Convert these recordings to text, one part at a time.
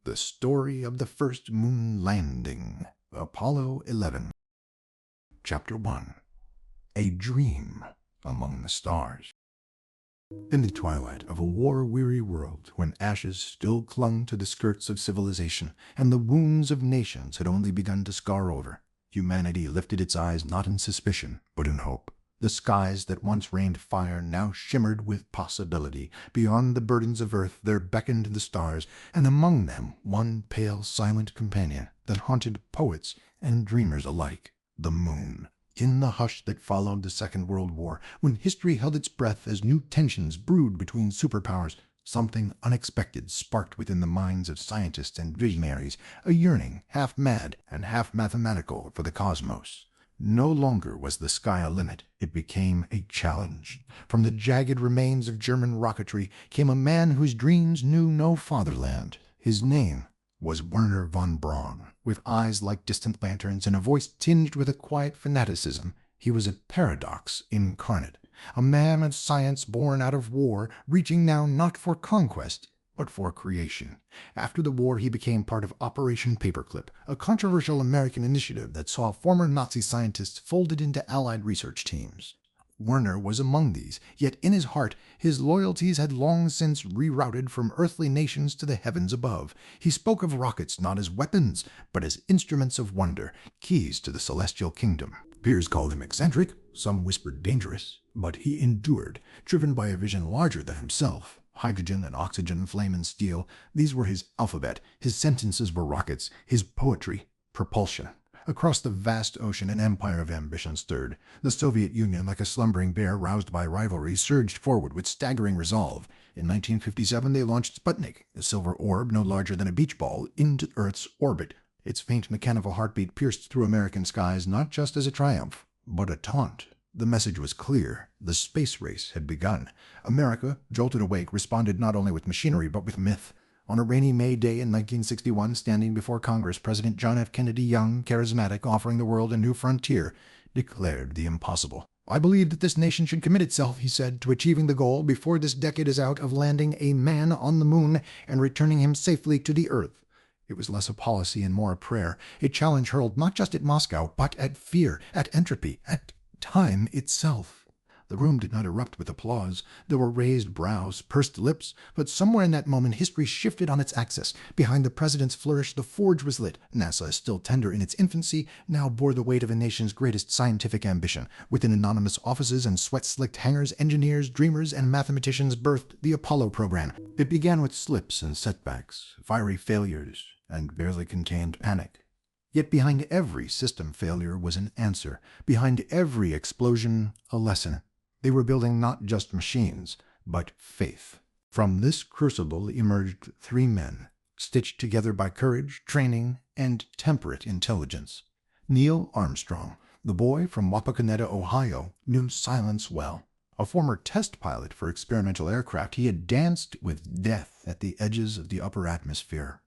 The Story of the First Moon Landing, Apollo 11. Chapter 1. A Dream Among the Stars. In the twilight of a war-weary world, when ashes still clung to the skirts of civilization, and the wounds of nations had only begun to scar over, humanity lifted its eyes not in suspicion, but in hope. The skies that once rained fire now shimmered with possibility. Beyond the burdens of earth there beckoned the stars, and among them one pale, silent companion that haunted poets and dreamers alike, the moon. In the hush that followed the Second World War, when history held its breath as new tensions brewed between superpowers, something unexpected sparked within the minds of scientists and visionaries, a yearning, half mad and half mathematical, for the cosmos. No longer was the sky a limit, it became a challenge. From the jagged remains of German rocketry came a man whose dreams knew no fatherland. His name was Wernher von Braun. With eyes like distant lanterns and a voice tinged with a quiet fanaticism, he was a paradox incarnate, a man of science born out of war, reaching now not for conquest, but for creation. After the war, he became part of Operation Paperclip, a controversial American initiative that saw former Nazi scientists folded into Allied research teams. Werner was among these, yet in his heart his loyalties had long since rerouted from earthly nations to the heavens above. He spoke of rockets not as weapons, but as instruments of wonder, keys to the celestial kingdom. Peers called him eccentric, some whispered dangerous, but he endured, driven by a vision larger than himself. Hydrogen and oxygen, flame and steel, these were his alphabet. His sentences were rockets, his poetry propulsion. Across the vast ocean an empire of ambition stirred. The Soviet Union, like a slumbering bear roused by rivalry, surged forward with staggering resolve. In 1957 they launched Sputnik, a silver orb no larger than a beach ball, into Earth's orbit. Its faint mechanical heartbeat pierced through American skies not just as a triumph, but a taunt. The message was clear. The space race had begun. America, jolted awake, responded not only with machinery but with myth. On a rainy May day in 1961, standing before Congress, President John F. Kennedy, young, charismatic, offering the world a new frontier, declared the impossible. "I believe that this nation should commit itself," he said, "to achieving the goal, before this decade is out, of landing a man on the moon and returning him safely to the Earth." It was less a policy and more a prayer, a challenge hurled not just at Moscow, but at fear, at entropy, at time itself. The room did not erupt with applause. There were raised brows, pursed lips, but somewhere in that moment history shifted on its axis. Behind the president's flourish the forge was lit. NASA, still tender in its infancy, now bore the weight of a nation's greatest scientific ambition. Within anonymous offices and sweat-slicked hangars, engineers, dreamers, and mathematicians birthed the Apollo program. It began with slips and setbacks, fiery failures, and barely contained panic. Yet behind every system failure was an answer. Behind every explosion, a lesson. They were building not just machines, but faith. From this crucible emerged three men, stitched together by courage, training, and temperate intelligence. Neil Armstrong, the boy from Wapakoneta, Ohio, knew silence well. A former test pilot for experimental aircraft, he had danced with death at the edges of the upper atmosphere.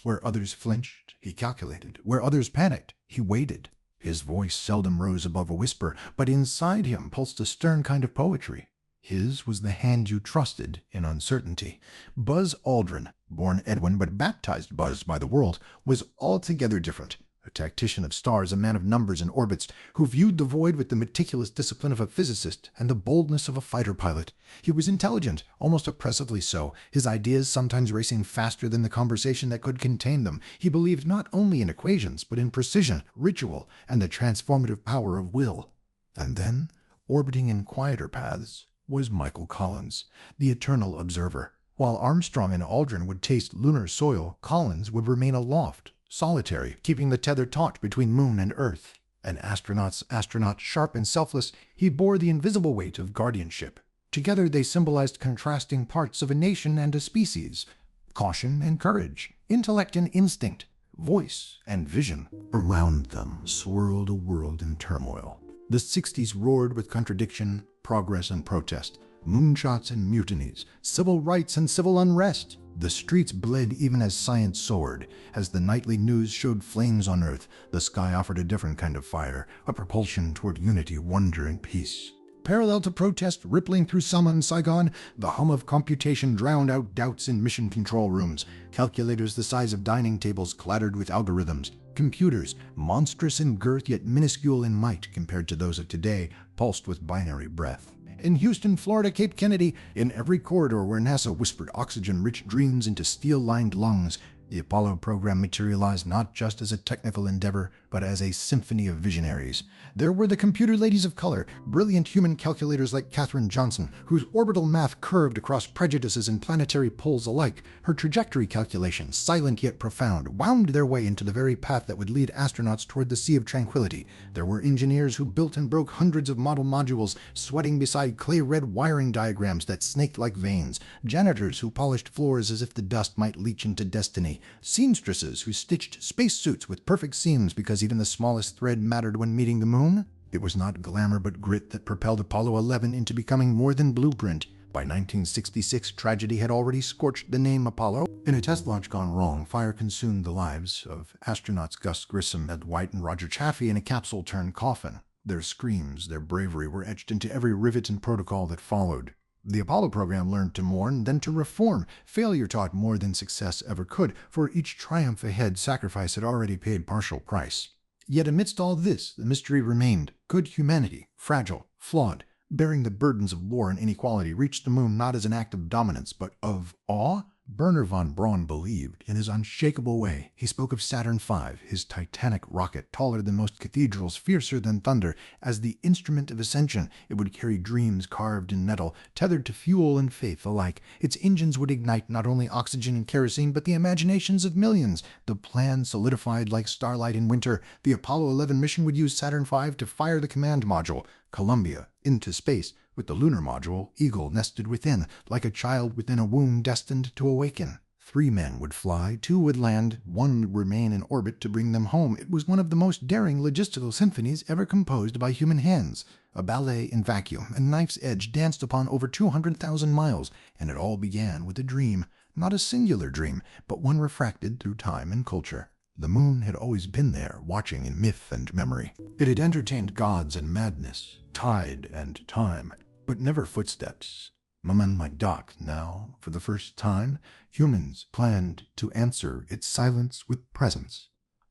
Where others flinched, he calculated. Where others panicked, he waited. His voice seldom rose above a whisper, but inside him pulsed a stern kind of poetry. His was the hand you trusted in uncertainty. Buzz Aldrin, born Edwin but baptized Buzz by the world, was altogether different. A tactician of stars, a man of numbers and orbits, who viewed the void with the meticulous discipline of a physicist and the boldness of a fighter pilot. He was intelligent, almost oppressively so, his ideas sometimes racing faster than the conversation that could contain them. He believed not only in equations, but in precision, ritual, and the transformative power of will. And then, orbiting in quieter paths, was Michael Collins, the eternal observer. While Armstrong and Aldrin would taste lunar soil, Collins would remain aloft, solitary, keeping the tether taut between moon and earth. An astronaut's astronaut, sharp and selfless, he bore the invisible weight of guardianship. Together they symbolized contrasting parts of a nation and a species. Caution and courage, intellect and instinct, voice and vision. Around them swirled a world in turmoil. The 60s roared with contradiction, progress and protest, moonshots and mutinies, civil rights and civil unrest. The streets bled even as science soared. As the nightly news showed flames on Earth, the sky offered a different kind of fire, a propulsion toward unity, wonder, and peace. parallel to protest rippling through Selma and Saigon, the hum of computation drowned out doubts in mission control rooms. Calculators the size of dining tables clattered with algorithms. Computers, monstrous in girth yet minuscule in might compared to those of today, pulsed with binary breath. In Houston, Florida, Cape Kennedy, in every corridor where NASA whispered oxygen-rich dreams into steel-lined lungs, the Apollo program materialized not just as a technical endeavor, but as a symphony of visionaries. There were the computer ladies of color, brilliant human calculators like Katherine Johnson, whose orbital math curved across prejudices and planetary poles alike. Her trajectory calculations, silent yet profound, wound their way into the very path that would lead astronauts toward the Sea of Tranquility. There were engineers who built and broke hundreds of model modules, sweating beside clay-red wiring diagrams that snaked like veins. Janitors who polished floors as if the dust might leach into destiny. Seamstresses who stitched spacesuits with perfect seams because even the smallest thread mattered when meeting the moon. It was not glamour but grit that propelled Apollo 11 into becoming more than blueprint. By 1966, tragedy had already scorched the name Apollo. In a test launch gone wrong, fire consumed the lives of astronauts Gus Grissom, Ed White, and Roger Chaffee in a capsule-turned coffin. Their screams, their bravery were etched into every rivet and protocol that followed. The Apollo program learned to mourn, then to reform. Failure taught more than success ever could. For each triumph ahead, sacrifice had already paid partial price. Yet amidst all this, the mystery remained. Could humanity, fragile, flawed, bearing the burdens of war and inequality, reach the moon not as an act of dominance, but of awe? Werner von Braun believed in his unshakable way. He spoke of Saturn V, his titanic rocket, taller than most cathedrals, fiercer than thunder. As the instrument of ascension, it would carry dreams carved in metal, tethered to fuel and faith alike. Its engines would ignite not only oxygen and kerosene, but the imaginations of millions. The plan solidified like starlight in winter. The Apollo 11 mission would use Saturn V to fire the command module, Columbia, into space, with the lunar module, Eagle, nested within, like a child within a womb destined to awaken. 3 men would fly, 2 would land, 1 would remain in orbit to bring them home. It was one of the most daring logistical symphonies ever composed by human hands. A ballet in vacuum, a knife's edge danced upon over 200,000 miles, and it all began with a dream. Not a singular dream, but one refracted through time and culture. The moon had always been there, watching in myth and memory. It had entertained gods and madness, tide and time, but never footsteps. Maman my dock, now, for the first time, humans planned to answer its silence with presence.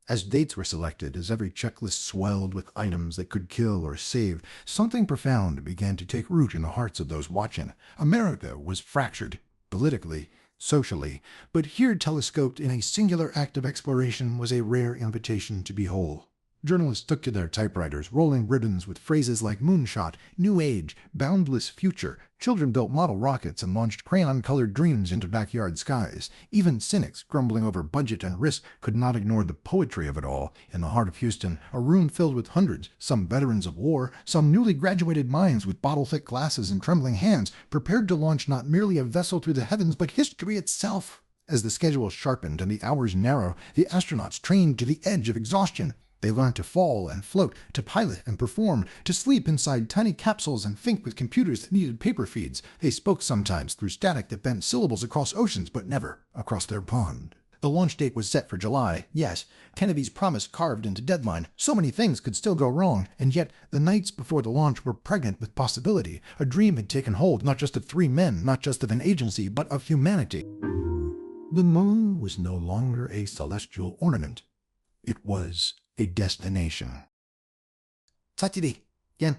As dates were selected, as every checklist swelled with items that could kill or save, something profound began to take root in the hearts of those watching. America was fractured, politically, socially, but here telescoped in a singular act of exploration was a rare invitation to be whole. Journalists took to their typewriters, rolling ribbons with phrases like moonshot, new age, boundless future. Children built model rockets and launched crayon-colored dreams into backyard skies. Even cynics, grumbling over budget and risk, could not ignore the poetry of it all. In the heart of Houston, a room filled with hundreds, some veterans of war, some newly graduated minds with bottle-thick glasses and trembling hands, prepared to launch not merely a vessel through the heavens, but history itself. As the schedule sharpened and the hours narrowed, the astronauts trained to the edge of exhaustion. They learned to fall and float, to pilot and perform, to sleep inside tiny capsules and think with computers that needed paper feeds. They spoke sometimes through static that bent syllables across oceans, but never across their pond. The launch date was set for July. Yes, Kennedy's promise carved into deadline. So many things could still go wrong, and yet the nights before the launch were pregnant with possibility. A dream had taken hold, not just of 3 men, not just of an agency, but of humanity. The moon was no longer a celestial ornament. It was a destination. In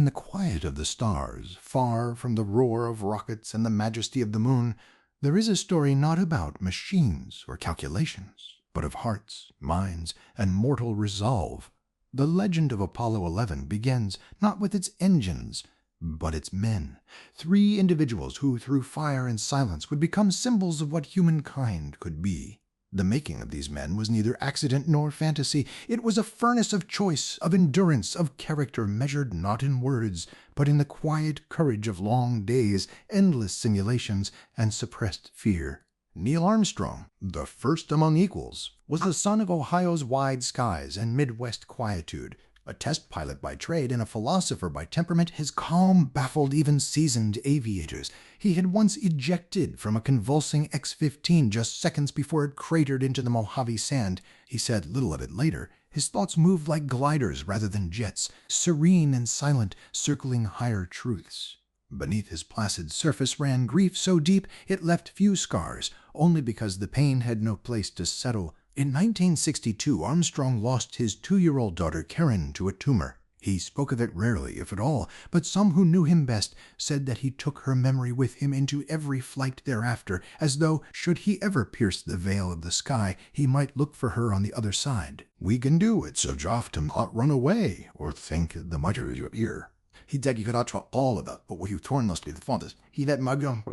the quiet of the stars, far from the roar of rockets and the majesty of the moon, there is a story not about machines or calculations, but of hearts, minds, and mortal resolve. The legend of Apollo 11 begins not with its engines, but its men. 3 individuals who, through fire and silence, would become symbols of what humankind could be. The making of these men was neither accident nor fantasy. It was a furnace of choice, of endurance, of character, measured not in words, but in the quiet courage of long days, endless simulations, and suppressed fear. Neil Armstrong, the first among equals, was the son of Ohio's wide skies and Midwest quietude. A test pilot by trade and a philosopher by temperament, his calm baffled even seasoned aviators. He had once ejected from a convulsing X-15 just seconds before it cratered into the Mojave sand. He said little of it later. His thoughts moved like gliders rather than jets, serene and silent, circling higher truths. Beneath his placid surface ran grief so deep it left few scars, only because the pain had no place to settle. In 1962, Armstrong lost his 2-year-old daughter Karen to a tumor. He spoke of it rarely, if at all, but some who knew him best said that he took her memory with him into every flight thereafter, as though, should he ever pierce the veil of the sky, he might look for her on the other side. We can do it, so often not run away, or think the matter is your ear. He deg you could out all of that, but what you torn must be the fondest. He that my gun.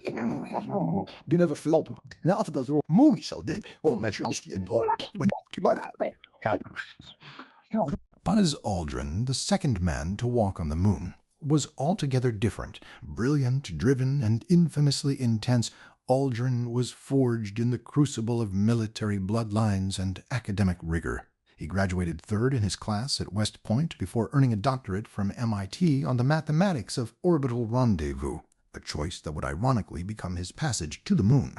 You never flop. Now after those movie so did. Oh, that's your Buzz Aldrin, the second man to walk on the moon, was altogether different. Brilliant, driven, and infamously intense, Aldrin was forged in the crucible of military bloodlines and academic rigor. He graduated third in his class at West Point before earning a doctorate from MIT on the mathematics of orbital rendezvous, a choice that would ironically become his passage to the moon.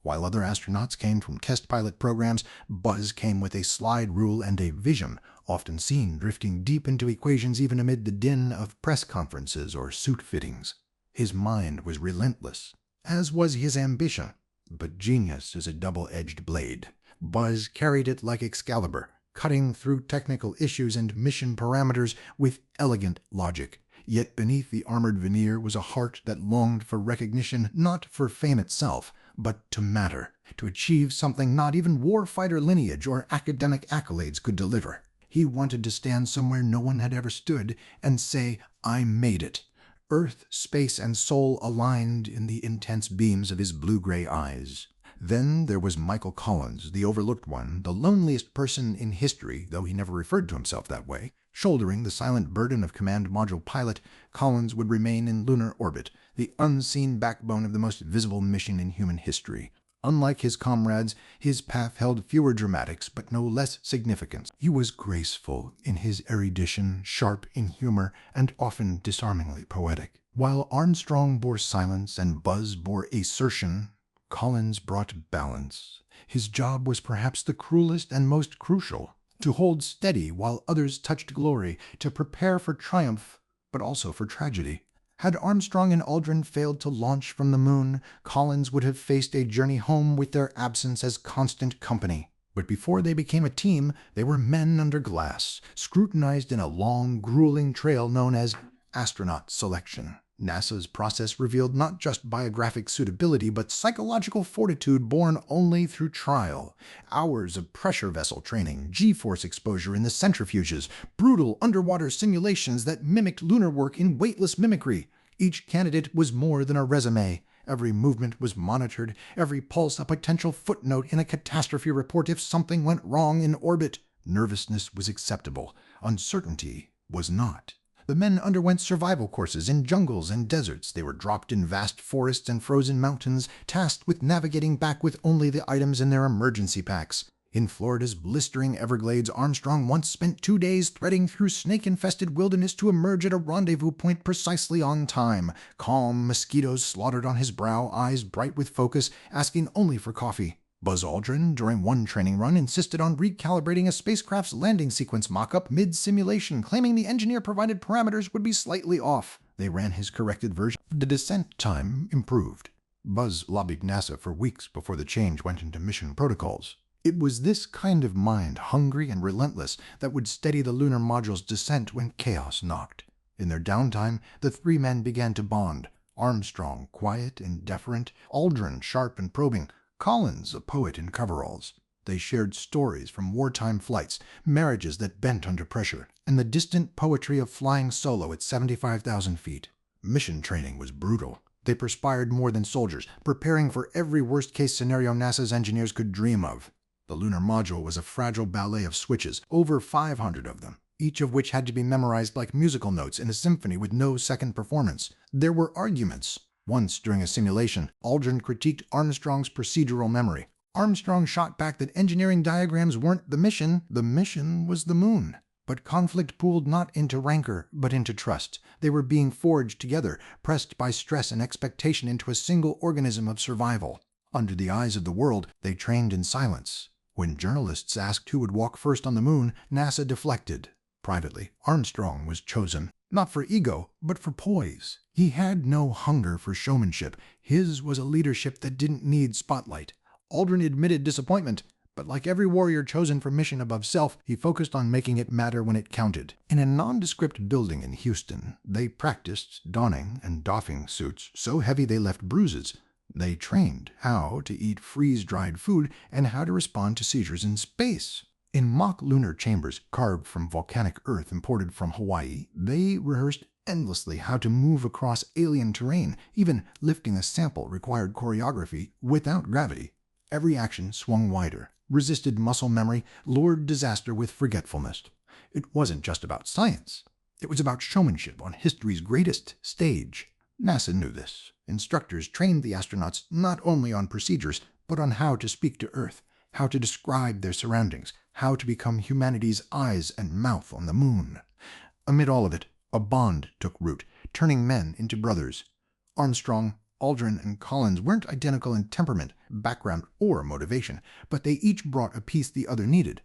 While other astronauts came from test pilot programs, Buzz came with a slide rule and a vision, often seen drifting deep into equations even amid the din of press conferences or suit fittings. His mind was relentless, as was his ambition, but genius is a double-edged blade. Buzz carried it like Excalibur, cutting through technical issues and mission parameters with elegant logic. Yet beneath the armored veneer was a heart that longed for recognition, not for fame itself, but to matter, to achieve something not even warfighter lineage or academic accolades could deliver. He wanted to stand somewhere no one had ever stood and say, "I made it." Earth, space, and soul aligned in the intense beams of his blue-gray eyes. Then there was Michael Collins, the overlooked one, the loneliest person in history, though he never referred to himself that way. Shouldering the silent burden of command module pilot, Collins would remain in lunar orbit, the unseen backbone of the most visible mission in human history. Unlike his comrades, his path held fewer dramatics, but no less significance. He was graceful in his erudition, sharp in humor, and often disarmingly poetic. While Armstrong bore silence and Buzz bore assertion, Collins brought balance. His job was perhaps the cruelest and most crucial: to hold steady while others touched glory, to prepare for triumph, but also for tragedy. Had Armstrong and Aldrin failed to launch from the moon, Collins would have faced a journey home with their absence as constant company. But before they became a team, they were men under glass, scrutinized in a long, grueling trail known as astronaut selection. NASA's process revealed not just biographic suitability, but psychological fortitude born only through trial. Hours of pressure vessel training, G-force exposure in the centrifuges, brutal underwater simulations that mimicked lunar work in weightless mimicry. Each candidate was more than a resume. Every movement was monitored, every pulse a potential footnote in a catastrophe report if something went wrong in orbit. Nervousness was acceptable. Uncertainty was not. The men underwent survival courses in jungles and deserts. They were dropped in vast forests and frozen mountains, tasked with navigating back with only the items in their emergency packs. In Florida's blistering Everglades, Armstrong once spent 2 days threading through snake-infested wilderness to emerge at a rendezvous point precisely on time. Calm, mosquitoes slaughtered on his brow, eyes bright with focus, asking only for coffee. Buzz Aldrin, during one training run, insisted on recalibrating a spacecraft's landing sequence mock-up mid-simulation, claiming the engineer-provided parameters would be slightly off. They ran his corrected version. The descent time improved. Buzz lobbied NASA for weeks before the change went into mission protocols. It was this kind of mind, hungry and relentless, that would steady the lunar module's descent when chaos knocked. In their downtime, the three men began to bond. Armstrong, quiet and deferent; Aldrin, sharp and probing; Collins, a poet in coveralls. They shared stories from wartime flights, marriages that bent under pressure, and the distant poetry of flying solo at 75,000 feet. Mission training was brutal. They perspired more than soldiers, preparing for every worst-case scenario NASA's engineers could dream of. The lunar module was a fragile ballet of switches, over 500 of them, each of which had to be memorized like musical notes in a symphony with no second performance. There were arguments. Once, during a simulation, Aldrin critiqued Armstrong's procedural memory. Armstrong shot back that engineering diagrams weren't the mission was the moon. But conflict pooled not into rancor, but into trust. They were being forged together, pressed by stress and expectation into a single organism of survival. Under the eyes of the world, they trained in silence. When journalists asked who would walk first on the moon, NASA deflected. Privately, Armstrong was chosen, not for ego, but for poise. He had no hunger for showmanship. His was a leadership that didn't need spotlight. Aldrin admitted disappointment, but like every warrior chosen for mission above self, he focused on making it matter when it counted. In a nondescript building in Houston, they practiced donning and doffing suits so heavy they left bruises. They trained how to eat freeze-dried food and how to respond to seizures in space. In mock lunar chambers carved from volcanic earth imported from Hawaii, they rehearsed endlessly how to move across alien terrain. Even lifting a sample required choreography without gravity. Every action swung wider, resisted muscle memory, lured disaster with forgetfulness. It wasn't just about science. It was about showmanship on history's greatest stage. NASA knew this. Instructors trained the astronauts not only on procedures, but on how to speak to Earth, how to describe their surroundings, how to become humanity's eyes and mouth on the moon. Amid all of it, a bond took root, turning men into brothers. Armstrong, Aldrin, and Collins weren't identical in temperament, background, or motivation, but they each brought a piece the other needed.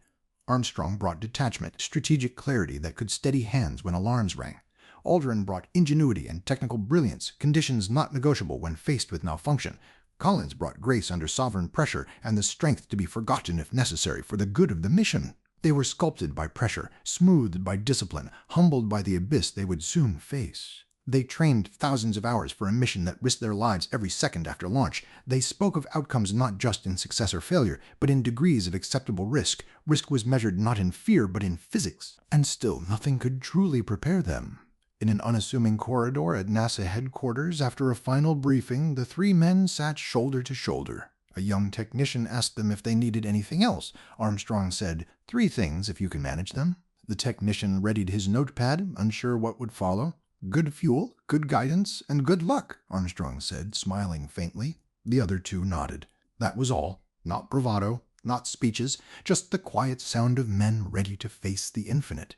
Armstrong brought detachment, strategic clarity that could steady hands when alarms rang. Aldrin brought ingenuity and technical brilliance, conditions not negotiable when faced with malfunction. Collins brought grace under sovereign pressure and the strength to be forgotten if necessary for the good of the mission. They were sculpted by pressure, smoothed by discipline, humbled by the abyss they would soon face. They trained thousands of hours for a mission that risked their lives every second after launch. They spoke of outcomes not just in success or failure, but in degrees of acceptable risk. Risk was measured not in fear, but in physics. And still, nothing could truly prepare them. In an unassuming corridor at NASA headquarters, after a final briefing, the three men sat shoulder to shoulder. A young technician asked them if they needed anything else. Armstrong said, "3 things if you can manage them." The technician readied his notepad, unsure what would follow. "Good fuel, good guidance, and good luck," Armstrong said, smiling faintly. The other 2 nodded. That was all. Not bravado, not speeches, just the quiet sound of men ready to face the infinite.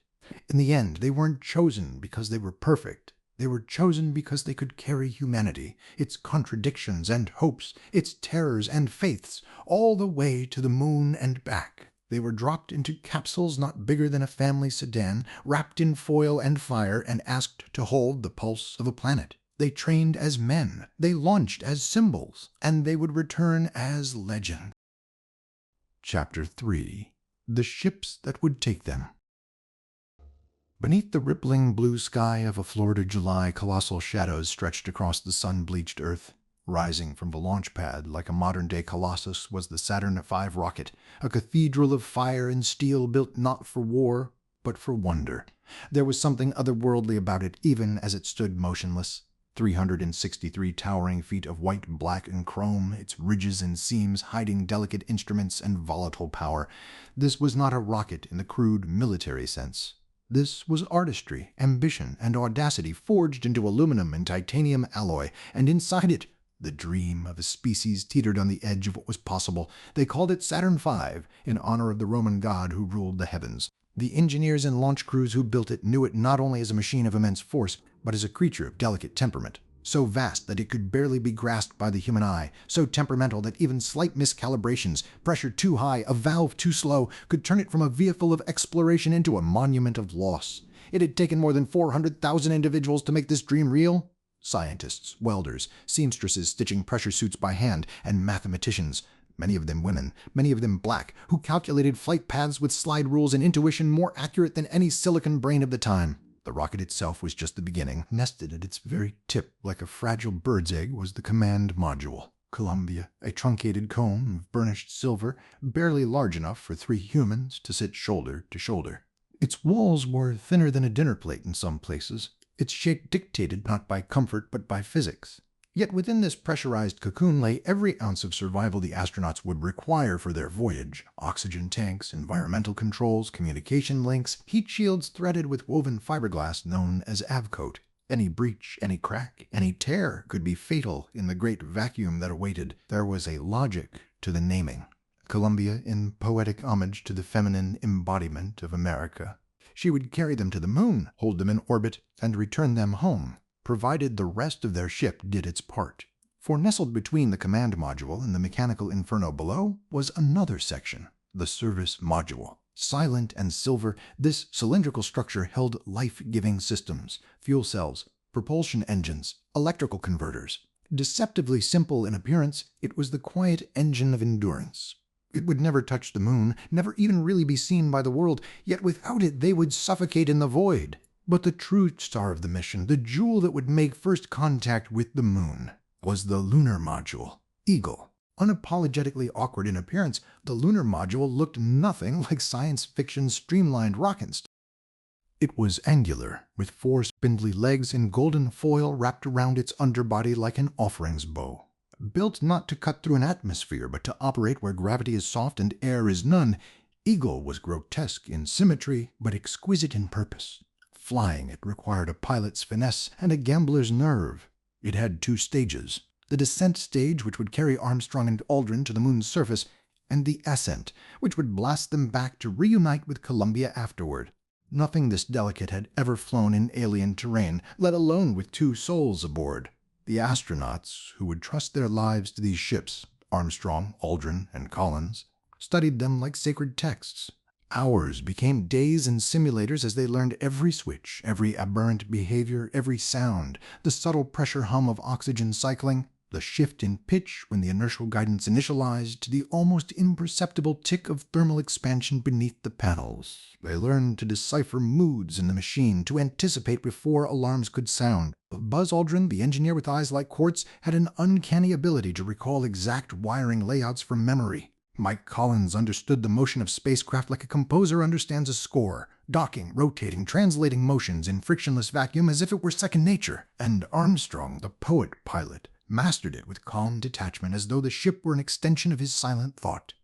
In the end, they weren't chosen because they were perfect. They were chosen because they could carry humanity, its contradictions and hopes, its terrors and faiths, all the way to the moon and back. They were dropped into capsules not bigger than a family sedan, wrapped in foil and fire, and asked to hold the pulse of a planet. They trained as men, they launched as symbols, and they would return as legend. Chapter 3. The Ships That Would Take Them. Beneath the rippling blue sky of a Florida July, colossal shadows stretched across the sun-bleached Earth. Rising from the launch pad like a modern-day colossus was the Saturn V rocket, a cathedral of fire and steel built not for war, but for wonder. There was something otherworldly about it even as it stood motionless. 363 towering feet of white, black, and chrome, its ridges and seams hiding delicate instruments and volatile power. This was not a rocket in the crude military sense. This was artistry, ambition, and audacity forged into aluminum and titanium alloy, and inside it, the dream of a species teetered on the edge of what was possible. They called it Saturn V, in honor of the Roman god who ruled the heavens. The engineers and launch crews who built it knew it not only as a machine of immense force, but as a creature of delicate temperament. So vast that it could barely be grasped by the human eye, so temperamental that even slight miscalibrations, pressure too high, a valve too slow, could turn it from a vehicle of exploration into a monument of loss. It had taken more than 400,000 individuals to make this dream real. Scientists, welders, seamstresses stitching pressure suits by hand, and mathematicians, many of them women, many of them black, who calculated flight paths with slide rules and intuition more accurate than any silicon brain of the time. The rocket itself was just the beginning. Nested at its very tip, like a fragile bird's egg, was the command module. Columbia, a truncated cone of burnished silver, barely large enough for 3 humans to sit shoulder to shoulder. Its walls were thinner than a dinner plate in some places, its shape dictated not by comfort but by physics. Yet within this pressurized cocoon lay every ounce of survival the astronauts would require for their voyage. Oxygen tanks, environmental controls, communication links, heat shields threaded with woven fiberglass known as avcoat. Any breach, any crack, any tear could be fatal in the great vacuum that awaited. There was a logic to the naming. Columbia in poetic homage to the feminine embodiment of America. She would carry them to the moon, hold them in orbit, and return them home, provided the rest of their ship did its part. For nestled between the command module and the mechanical inferno below was another section, the service module. Silent and silver, this cylindrical structure held life-giving systems, fuel cells, propulsion engines, electrical converters. Deceptively simple in appearance, it was the quiet engine of endurance. It would never touch the moon, never even really be seen by the world, yet without it they would suffocate in the void. But the true star of the mission, the jewel that would make first contact with the moon, was the lunar module, Eagle. Unapologetically awkward in appearance, the lunar module looked nothing like science fiction's streamlined rockets. It was angular, with 4 spindly legs and golden foil wrapped around its underbody like an offering's bow. Built not to cut through an atmosphere, but to operate where gravity is soft and air is none, Eagle was grotesque in symmetry, but exquisite in purpose. Flying, it required a pilot's finesse and a gambler's nerve. It had 2 stages. The descent stage, which would carry Armstrong and Aldrin to the moon's surface, and the ascent, which would blast them back to reunite with Columbia afterward. Nothing this delicate had ever flown in alien terrain, let alone with 2 souls aboard. The astronauts, who would trust their lives to these ships, Armstrong, Aldrin, and Collins, studied them like sacred texts. Hours became days in simulators as they learned every switch, every aberrant behavior, every sound, the subtle pressure hum of oxygen cycling, the shift in pitch when the inertial guidance initialized, to the almost imperceptible tick of thermal expansion beneath the panels. They learned to decipher moods in the machine, to anticipate before alarms could sound. Buzz Aldrin, the engineer with eyes like quartz, had an uncanny ability to recall exact wiring layouts from memory. Mike Collins understood the motion of spacecraft like a composer understands a score, docking, rotating, translating motions in frictionless vacuum as if it were second nature. And Armstrong, the poet pilot, mastered it with calm detachment as though the ship were an extension of his silent thought.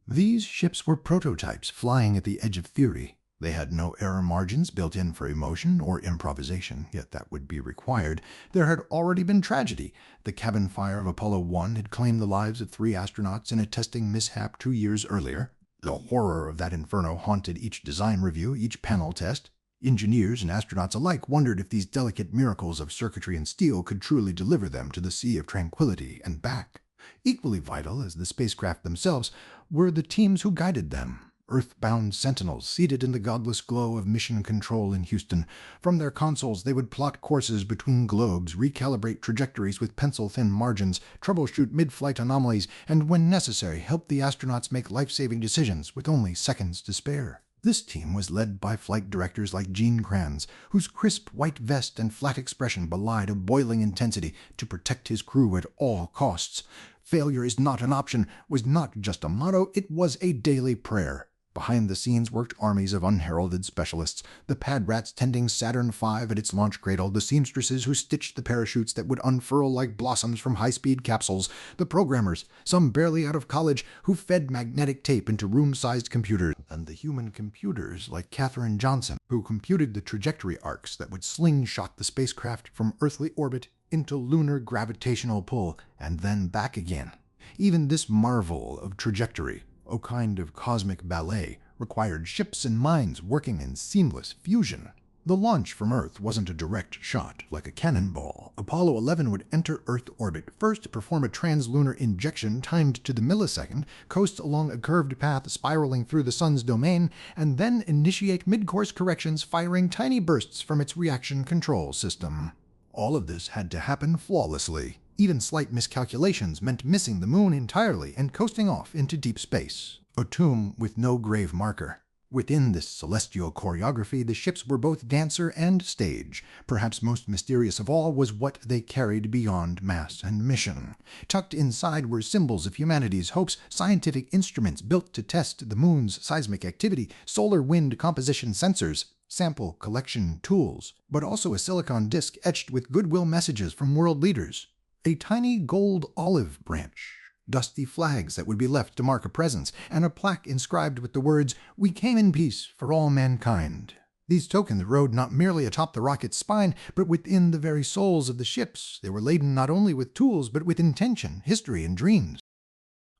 These ships were prototypes flying at the edge of theory. They had no error margins built in for emotion or improvisation, yet that would be required. There had already been tragedy. The cabin fire of Apollo 1 had claimed the lives of 3 astronauts in a testing mishap 2 years earlier. The horror of that inferno haunted each design review, each panel test. Engineers and astronauts alike wondered if these delicate miracles of circuitry and steel could truly deliver them to the Sea of Tranquility and back. Equally vital as the spacecraft themselves were the teams who guided them. Earthbound sentinels seated in the godless glow of mission control in Houston. From their consoles they would plot courses between globes, recalibrate trajectories with pencil-thin margins, troubleshoot mid-flight anomalies, and when necessary help the astronauts make life-saving decisions with only seconds to spare. This team was led by flight directors like Gene Kranz, whose crisp white vest and flat expression belied a boiling intensity to protect his crew at all costs. Failure is not an option was not just a motto, it was a daily prayer. Behind the scenes worked armies of unheralded specialists, the pad rats tending Saturn V at its launch cradle, the seamstresses who stitched the parachutes that would unfurl like blossoms from high-speed capsules, the programmers, some barely out of college, who fed magnetic tape into room-sized computers, and the human computers like Katherine Johnson, who computed the trajectory arcs that would slingshot the spacecraft from earthly orbit into lunar gravitational pull, and then back again. Even this marvel of trajectory, a kind of cosmic ballet, required ships and minds working in seamless fusion. The launch from Earth wasn't a direct shot, like a cannonball. Apollo 11 would enter Earth orbit, first perform a translunar injection timed to the millisecond, coast along a curved path spiraling through the Sun's domain, and then initiate mid-course corrections firing tiny bursts from its reaction control system. All of this had to happen flawlessly. Even slight miscalculations meant missing the moon entirely and coasting off into deep space, a tomb with no grave marker. Within this celestial choreography, the ships were both dancer and stage. Perhaps most mysterious of all was what they carried beyond mass and mission. Tucked inside were symbols of humanity's hopes, scientific instruments built to test the moon's seismic activity, solar wind composition sensors, sample collection tools, but also a silicon disk etched with goodwill messages from world leaders. A tiny gold olive branch, dusty flags that would be left to mark a presence, and a plaque inscribed with the words, "We came in peace for all mankind." These tokens rode not merely atop the rocket's spine, but within the very souls of the ships. They were laden not only with tools, but with intention, history, and dreams.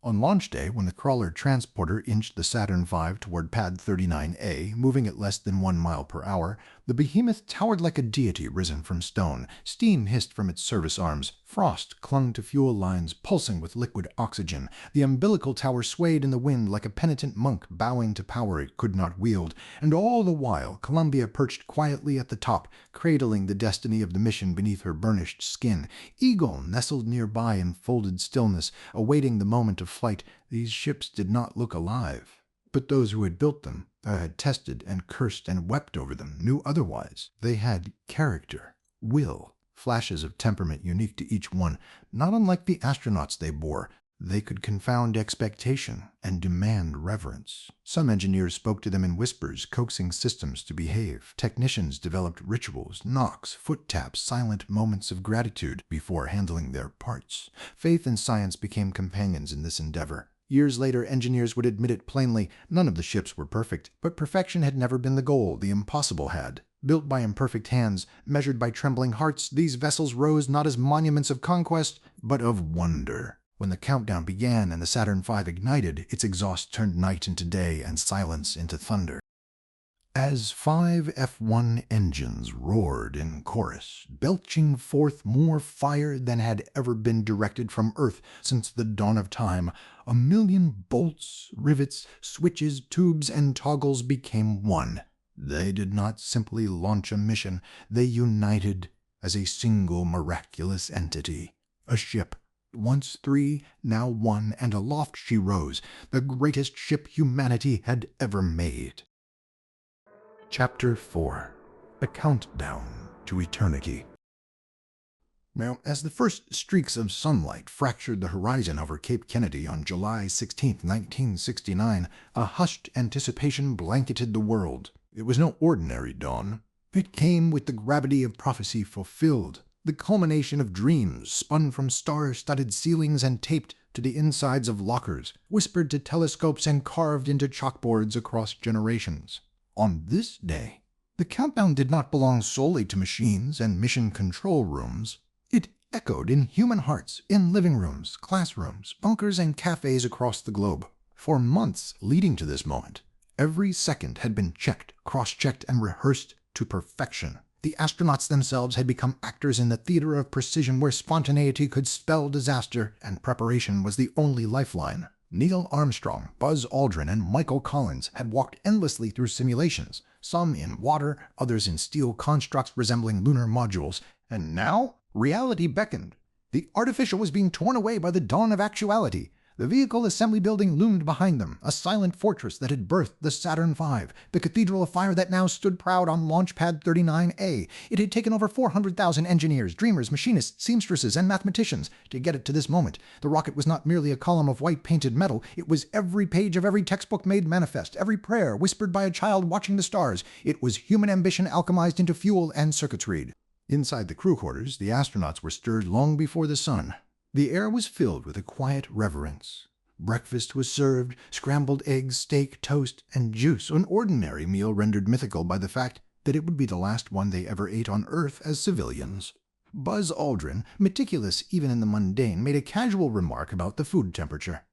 On launch day, when the crawler transporter inched the Saturn V toward Pad 39A, moving at less than 1 mile per hour, the behemoth towered like a deity risen from stone. Steam hissed from its service arms. Frost clung to fuel lines pulsing with liquid oxygen. The umbilical tower swayed in the wind like a penitent monk bowing to power it could not wield. And all the while, Columbia perched quietly at the top, cradling the destiny of the mission beneath her burnished skin. Eagle nestled nearby in folded stillness, awaiting the moment of flight. These ships did not look alive. But those who had built them, had tested and cursed and wept over them, knew otherwise. They had character, will, flashes of temperament unique to each one. Not unlike the astronauts they bore, they could confound expectation and demand reverence. Some engineers spoke to them in whispers, coaxing systems to behave. Technicians developed rituals, knocks, foot taps, silent moments of gratitude before handling their parts. Faith and science became companions in this endeavor. Years later, engineers would admit it plainly. None of the ships were perfect, but perfection had never been the goal. The impossible had. Built by imperfect hands, measured by trembling hearts, these vessels rose not as monuments of conquest, but of wonder. When the countdown began and the Saturn V ignited, its exhaust turned night into day and silence into thunder. As 5 F1 engines roared in chorus, belching forth more fire than had ever been directed from Earth since the dawn of time, 1,000,000 bolts, rivets, switches, tubes, and toggles became one. They did not simply launch a mission, they united as a single miraculous entity. A ship, once 3, now 1, and aloft she rose, the greatest ship humanity had ever made. Chapter 4. A Countdown to Eternity. Now, as the first streaks of sunlight fractured the horizon over Cape Kennedy on July 16, 1969, a hushed anticipation blanketed the world. It was no ordinary dawn. It came with the gravity of prophecy fulfilled, the culmination of dreams spun from star-studded ceilings and taped to the insides of lockers, whispered to telescopes and carved into chalkboards across generations. On this day, the countdown did not belong solely to machines and mission control rooms. It echoed in human hearts, in living rooms, classrooms, bunkers, and cafes across the globe. For months leading to this moment, every second had been checked, cross-checked, and rehearsed to perfection. The astronauts themselves had become actors in the theater of precision where spontaneity could spell disaster and preparation was the only lifeline. Neil Armstrong, Buzz Aldrin, and Michael Collins had walked endlessly through simulations, some in water, others in steel constructs resembling lunar modules, and now reality beckoned. The artificial was being torn away by the dawn of actuality. The vehicle assembly building loomed behind them, a silent fortress that had birthed the Saturn V, the cathedral of fire that now stood proud on Launch Pad 39A. It had taken over 400,000 engineers, dreamers, machinists, seamstresses, and mathematicians to get it to this moment. The rocket was not merely a column of white-painted metal. It was every page of every textbook made manifest, every prayer whispered by a child watching the stars. It was human ambition alchemized into fuel and circuitry. Inside the crew quarters, the astronauts were stirred long before the sun. The air was filled with a quiet reverence. Breakfast was served, scrambled eggs, steak, toast, and juice, an ordinary meal rendered mythical by the fact that it would be the last one they ever ate on Earth as civilians. Buzz Aldrin, meticulous even in the mundane, made a casual remark about the food temperature.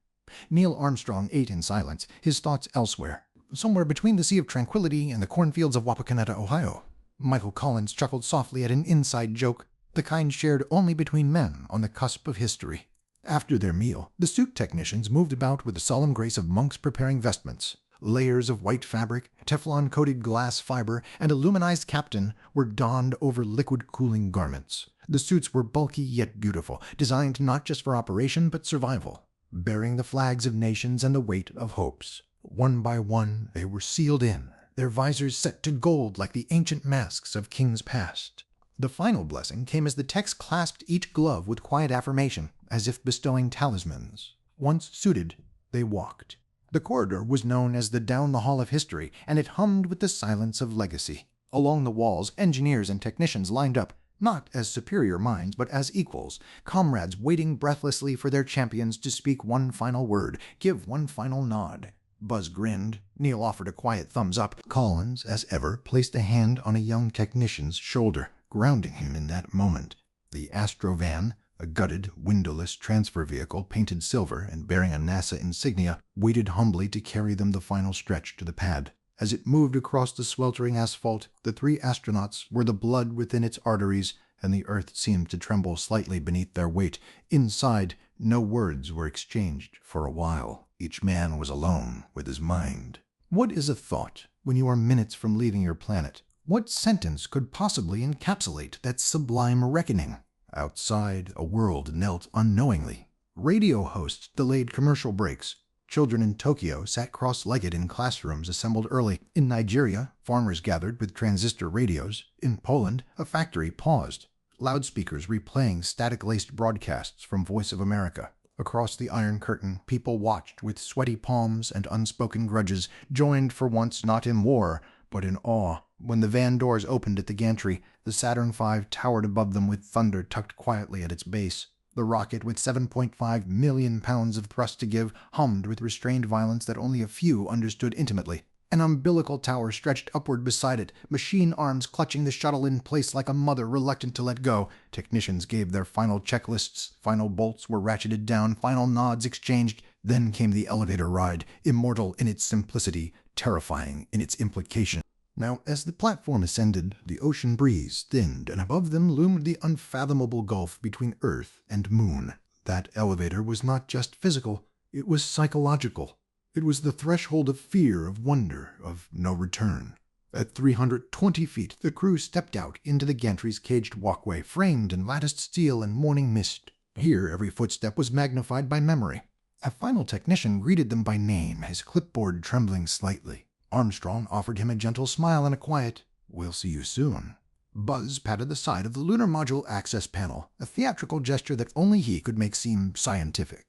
Neil Armstrong ate in silence, his thoughts elsewhere, somewhere between the Sea of Tranquility and the cornfields of Wapakoneta, Ohio. Michael Collins chuckled softly at an inside joke, the kind shared only between men on the cusp of history. After their meal, the suit technicians moved about with the solemn grace of monks preparing vestments. Layers of white fabric, Teflon-coated glass fiber, and a luminized captain were donned over liquid-cooling garments. The suits were bulky yet beautiful, designed not just for operation but survival, bearing the flags of nations and the weight of hopes. One by one, they were sealed in, their visors set to gold like the ancient masks of kings past. The final blessing came as the techs clasped each glove with quiet affirmation, as if bestowing talismans. Once suited, they walked. The corridor was known as the Down the Hall of History, and it hummed with the silence of legacy. Along the walls, engineers and technicians lined up, not as superior minds, but as equals, comrades waiting breathlessly for their champions to speak one final word, give one final nod. Buzz grinned. Neil offered a quiet thumbs up. Collins, as ever, placed a hand on a young technician's shoulder, grounding him in that moment. The Astrovan, A gutted, windowless transfer vehicle painted silver and bearing a NASA insignia waited humbly to carry them the final stretch to the pad. As it moved across the sweltering asphalt, the three astronauts were the blood within its arteries, and the earth seemed to tremble slightly beneath their weight. Inside, no words were exchanged for a while. Each man was alone with his mind. What is a thought when you are minutes from leaving your planet? What sentence could possibly encapsulate that sublime reckoning? Outside, a world knelt unknowingly. Radio hosts delayed commercial breaks. Children in Tokyo sat cross-legged in classrooms assembled early. In Nigeria, farmers gathered with transistor radios. In Poland, a factory paused. Loudspeakers replaying static-laced broadcasts from Voice of America. Across the Iron Curtain, people watched with sweaty palms and unspoken grudges, joined for once not in war, but in awe. When the van doors opened at the gantry, the Saturn V towered above them with thunder tucked quietly at its base. The rocket, with 7.5 million pounds of thrust to give, hummed with restrained violence that only a few understood intimately. An umbilical tower stretched upward beside it, machine arms clutching the shuttle in place like a mother reluctant to let go. Technicians gave their final checklists, final bolts were ratcheted down, final nods exchanged. Then came the elevator ride, immortal in its simplicity, terrifying in its implication. Now, as the platform ascended, the ocean breeze thinned, and above them loomed the unfathomable gulf between Earth and Moon. That elevator was not just physical, it was psychological. It was the threshold of fear, of wonder, of no return. At 320 feet, the crew stepped out into the gantry's caged walkway, framed in latticed steel and morning mist. Here, every footstep was magnified by memory. A final technician greeted them by name, his clipboard trembling slightly. Armstrong offered him a gentle smile and a quiet, "We'll see you soon." Buzz patted the side of the lunar module access panel, a theatrical gesture that only he could make seem scientific.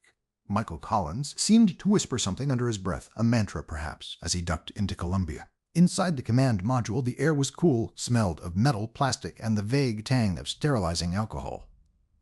Michael Collins seemed to whisper something under his breath, a mantra perhaps, as he ducked into Columbia. Inside the command module, the air was cool, smelled of metal, plastic, and the vague tang of sterilizing alcohol.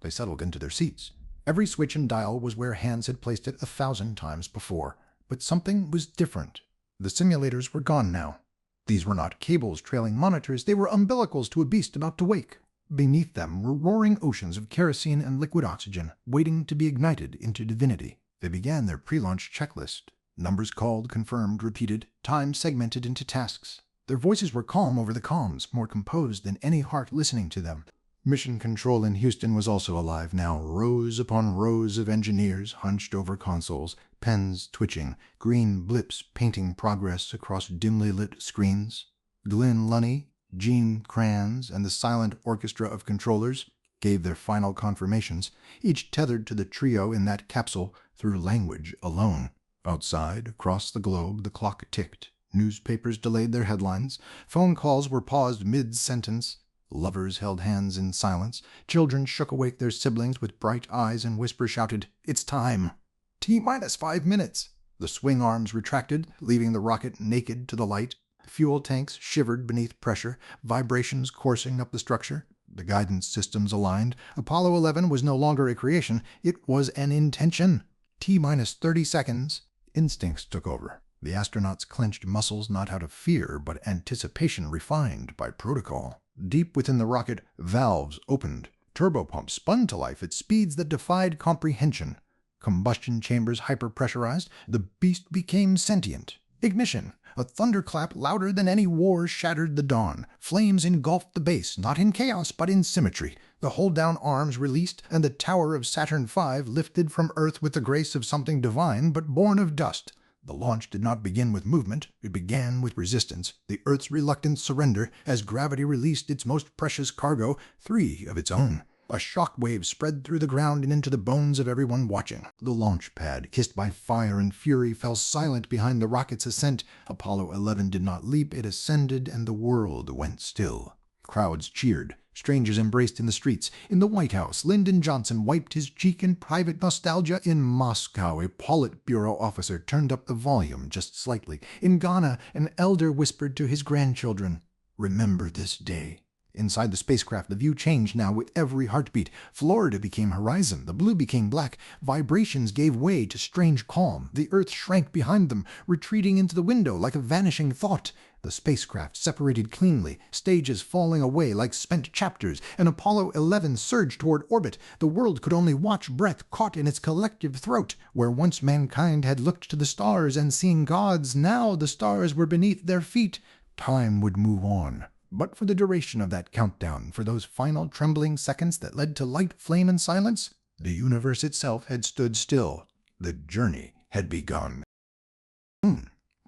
They settled into their seats. Every switch and dial was where hands had placed it 1,000 times before. But something was different. The simulators were gone now. These were not cables trailing monitors, they were umbilicals to a beast about to wake. Beneath them were roaring oceans of kerosene and liquid oxygen, waiting to be ignited into divinity. They began their pre-launch checklist. Numbers called, confirmed, repeated, time segmented into tasks. Their voices were calm over the comms, more composed than any heart listening to them. Mission Control in Houston was also alive now, rows upon rows of engineers hunched over consoles, pens twitching, green blips painting progress across dimly lit screens. Glenn Lunny, Gene Kranz, and the silent orchestra of controllers gave their final confirmations, each tethered to the trio in that capsule through language alone. Outside, across the globe, the clock ticked. Newspapers delayed their headlines. Phone calls were paused mid-sentence. Lovers held hands in silence. Children shook awake their siblings with bright eyes and whispers shouted, "It's time!" T-minus 5 minutes. The swing arms retracted, leaving the rocket naked to the light. Fuel tanks shivered beneath pressure, vibrations coursing up the structure. The guidance systems aligned. Apollo 11 was no longer a creation, it was an intention. T-minus 30 seconds. Instincts took over. The astronauts clenched muscles not out of fear, but anticipation refined by protocol. Deep within the rocket, valves opened. Turbopumps spun to life at speeds that defied comprehension. Combustion chambers hyperpressurized. The beast became sentient. Ignition. A thunderclap louder than any war shattered the dawn. Flames engulfed the base, not in chaos, but in symmetry. The hold-down arms released, and the tower of Saturn V lifted from Earth with the grace of something divine, but born of dust. The launch did not begin with movement, it began with resistance, the Earth's reluctant surrender as gravity released its most precious cargo, 3 of its own. A shock wave spread through the ground and into the bones of everyone watching. The launch pad, kissed by fire and fury, fell silent behind the rocket's ascent. Apollo 11 did not leap, it ascended, and the world went still. Crowds cheered. Strangers embraced in the streets. In the White House, Lyndon Johnson wiped his cheek in private nostalgia. In Moscow, a Politburo officer turned up the volume just slightly. In Ghana, an elder whispered to his grandchildren, "Remember this day." Inside the spacecraft, the view changed now with every heartbeat. Florida became horizon, the blue became black. Vibrations gave way to strange calm. The Earth shrank behind them, retreating into the window like a vanishing thought. The spacecraft separated cleanly, stages falling away like spent chapters, and Apollo 11 surged toward orbit. The world could only watch, breath caught in its collective throat. Where once mankind had looked to the stars and seen gods, now the stars were beneath their feet. Time would move on. But for the duration of that countdown, for those final trembling seconds that led to light, flame, and silence, the universe itself had stood still. The journey had begun.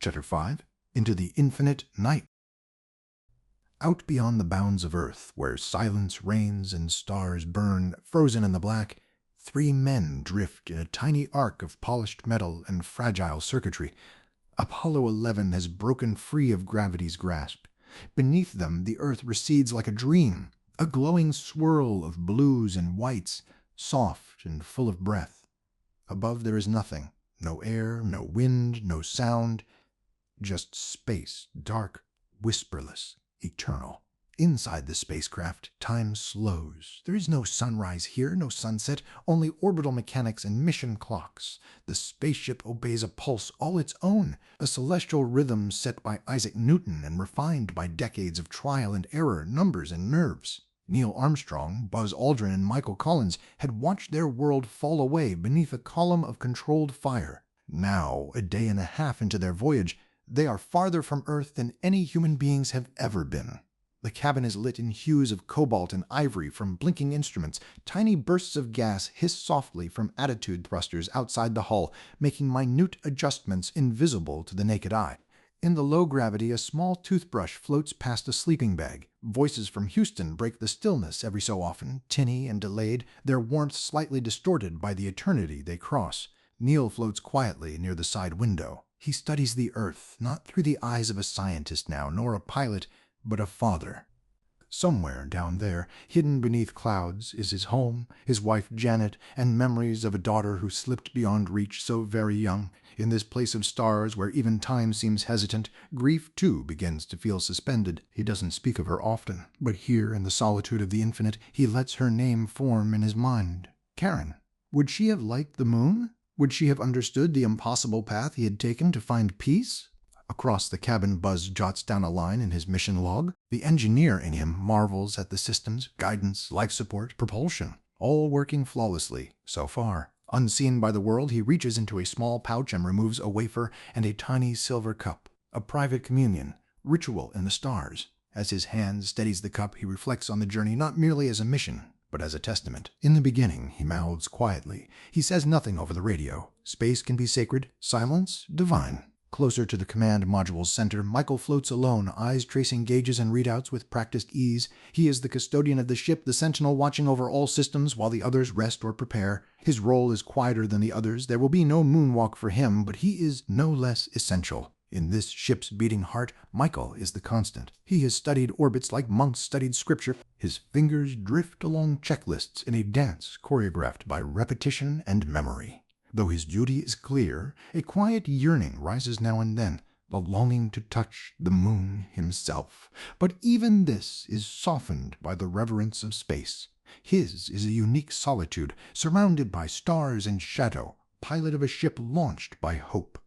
Chapter 5. Into the infinite night. Out beyond the bounds of Earth, where silence reigns and stars burn, frozen in the black, 3 men drift in a tiny arc of polished metal and fragile circuitry. Apollo 11 has broken free of gravity's grasp. Beneath them, the Earth recedes like a dream, a glowing swirl of blues and whites, soft and full of breath. Above there is nothing, no air, no wind, no sound, just space, dark, whisperless, eternal. Inside the spacecraft, time slows. There is no sunrise here, no sunset, only orbital mechanics and mission clocks. The spaceship obeys a pulse all its own, a celestial rhythm set by Isaac Newton and refined by decades of trial and error, numbers and nerves. Neil Armstrong, Buzz Aldrin, and Michael Collins had watched their world fall away beneath a column of controlled fire. Now, a day and a half into their voyage, they are farther from Earth than any human beings have ever been. The cabin is lit in hues of cobalt and ivory from blinking instruments. Tiny bursts of gas hiss softly from attitude thrusters outside the hull, making minute adjustments invisible to the naked eye. In the low gravity, a small toothbrush floats past a sleeping bag. Voices from Houston break the stillness every so often, tinny and delayed, their warmth slightly distorted by the eternity they cross. Neil floats quietly near the side window. He studies the Earth, not through the eyes of a scientist now, nor a pilot, but a father. Somewhere down there, hidden beneath clouds, is his home, his wife Janet, and memories of a daughter who slipped beyond reach so very young. In this place of stars, where even time seems hesitant, grief too begins to feel suspended. He doesn't speak of her often, but here in the solitude of the infinite, he lets her name form in his mind. Karen. Would she have liked the moon? Would she have understood the impossible path he had taken to find peace? Across the cabin, Buzz jots down a line in his mission log. The engineer in him marvels at the systems, guidance, life support, propulsion, all working flawlessly, so far. Unseen by the world, he reaches into a small pouch and removes a wafer and a tiny silver cup. A private communion, ritual in the stars. As his hand steadies the cup, he reflects on the journey not merely as a mission, but as a testament. In the beginning, he mouths quietly. He says nothing over the radio. Space can be sacred, silence divine. Closer to the command module's center, Michael floats alone, eyes tracing gauges and readouts with practiced ease. He is the custodian of the ship, the sentinel watching over all systems while the others rest or prepare. His role is quieter than the others. There will be no moonwalk for him, but he is no less essential. In this ship's beating heart, Michael is the constant. He has studied orbits like monks studied scripture. His fingers drift along checklists in a dance choreographed by repetition and memory. Though his duty is clear, a quiet yearning rises now and then, the longing to touch the moon himself. But even this is softened by the reverence of space. His is a unique solitude, surrounded by stars and shadow, pilot of a ship launched by hope.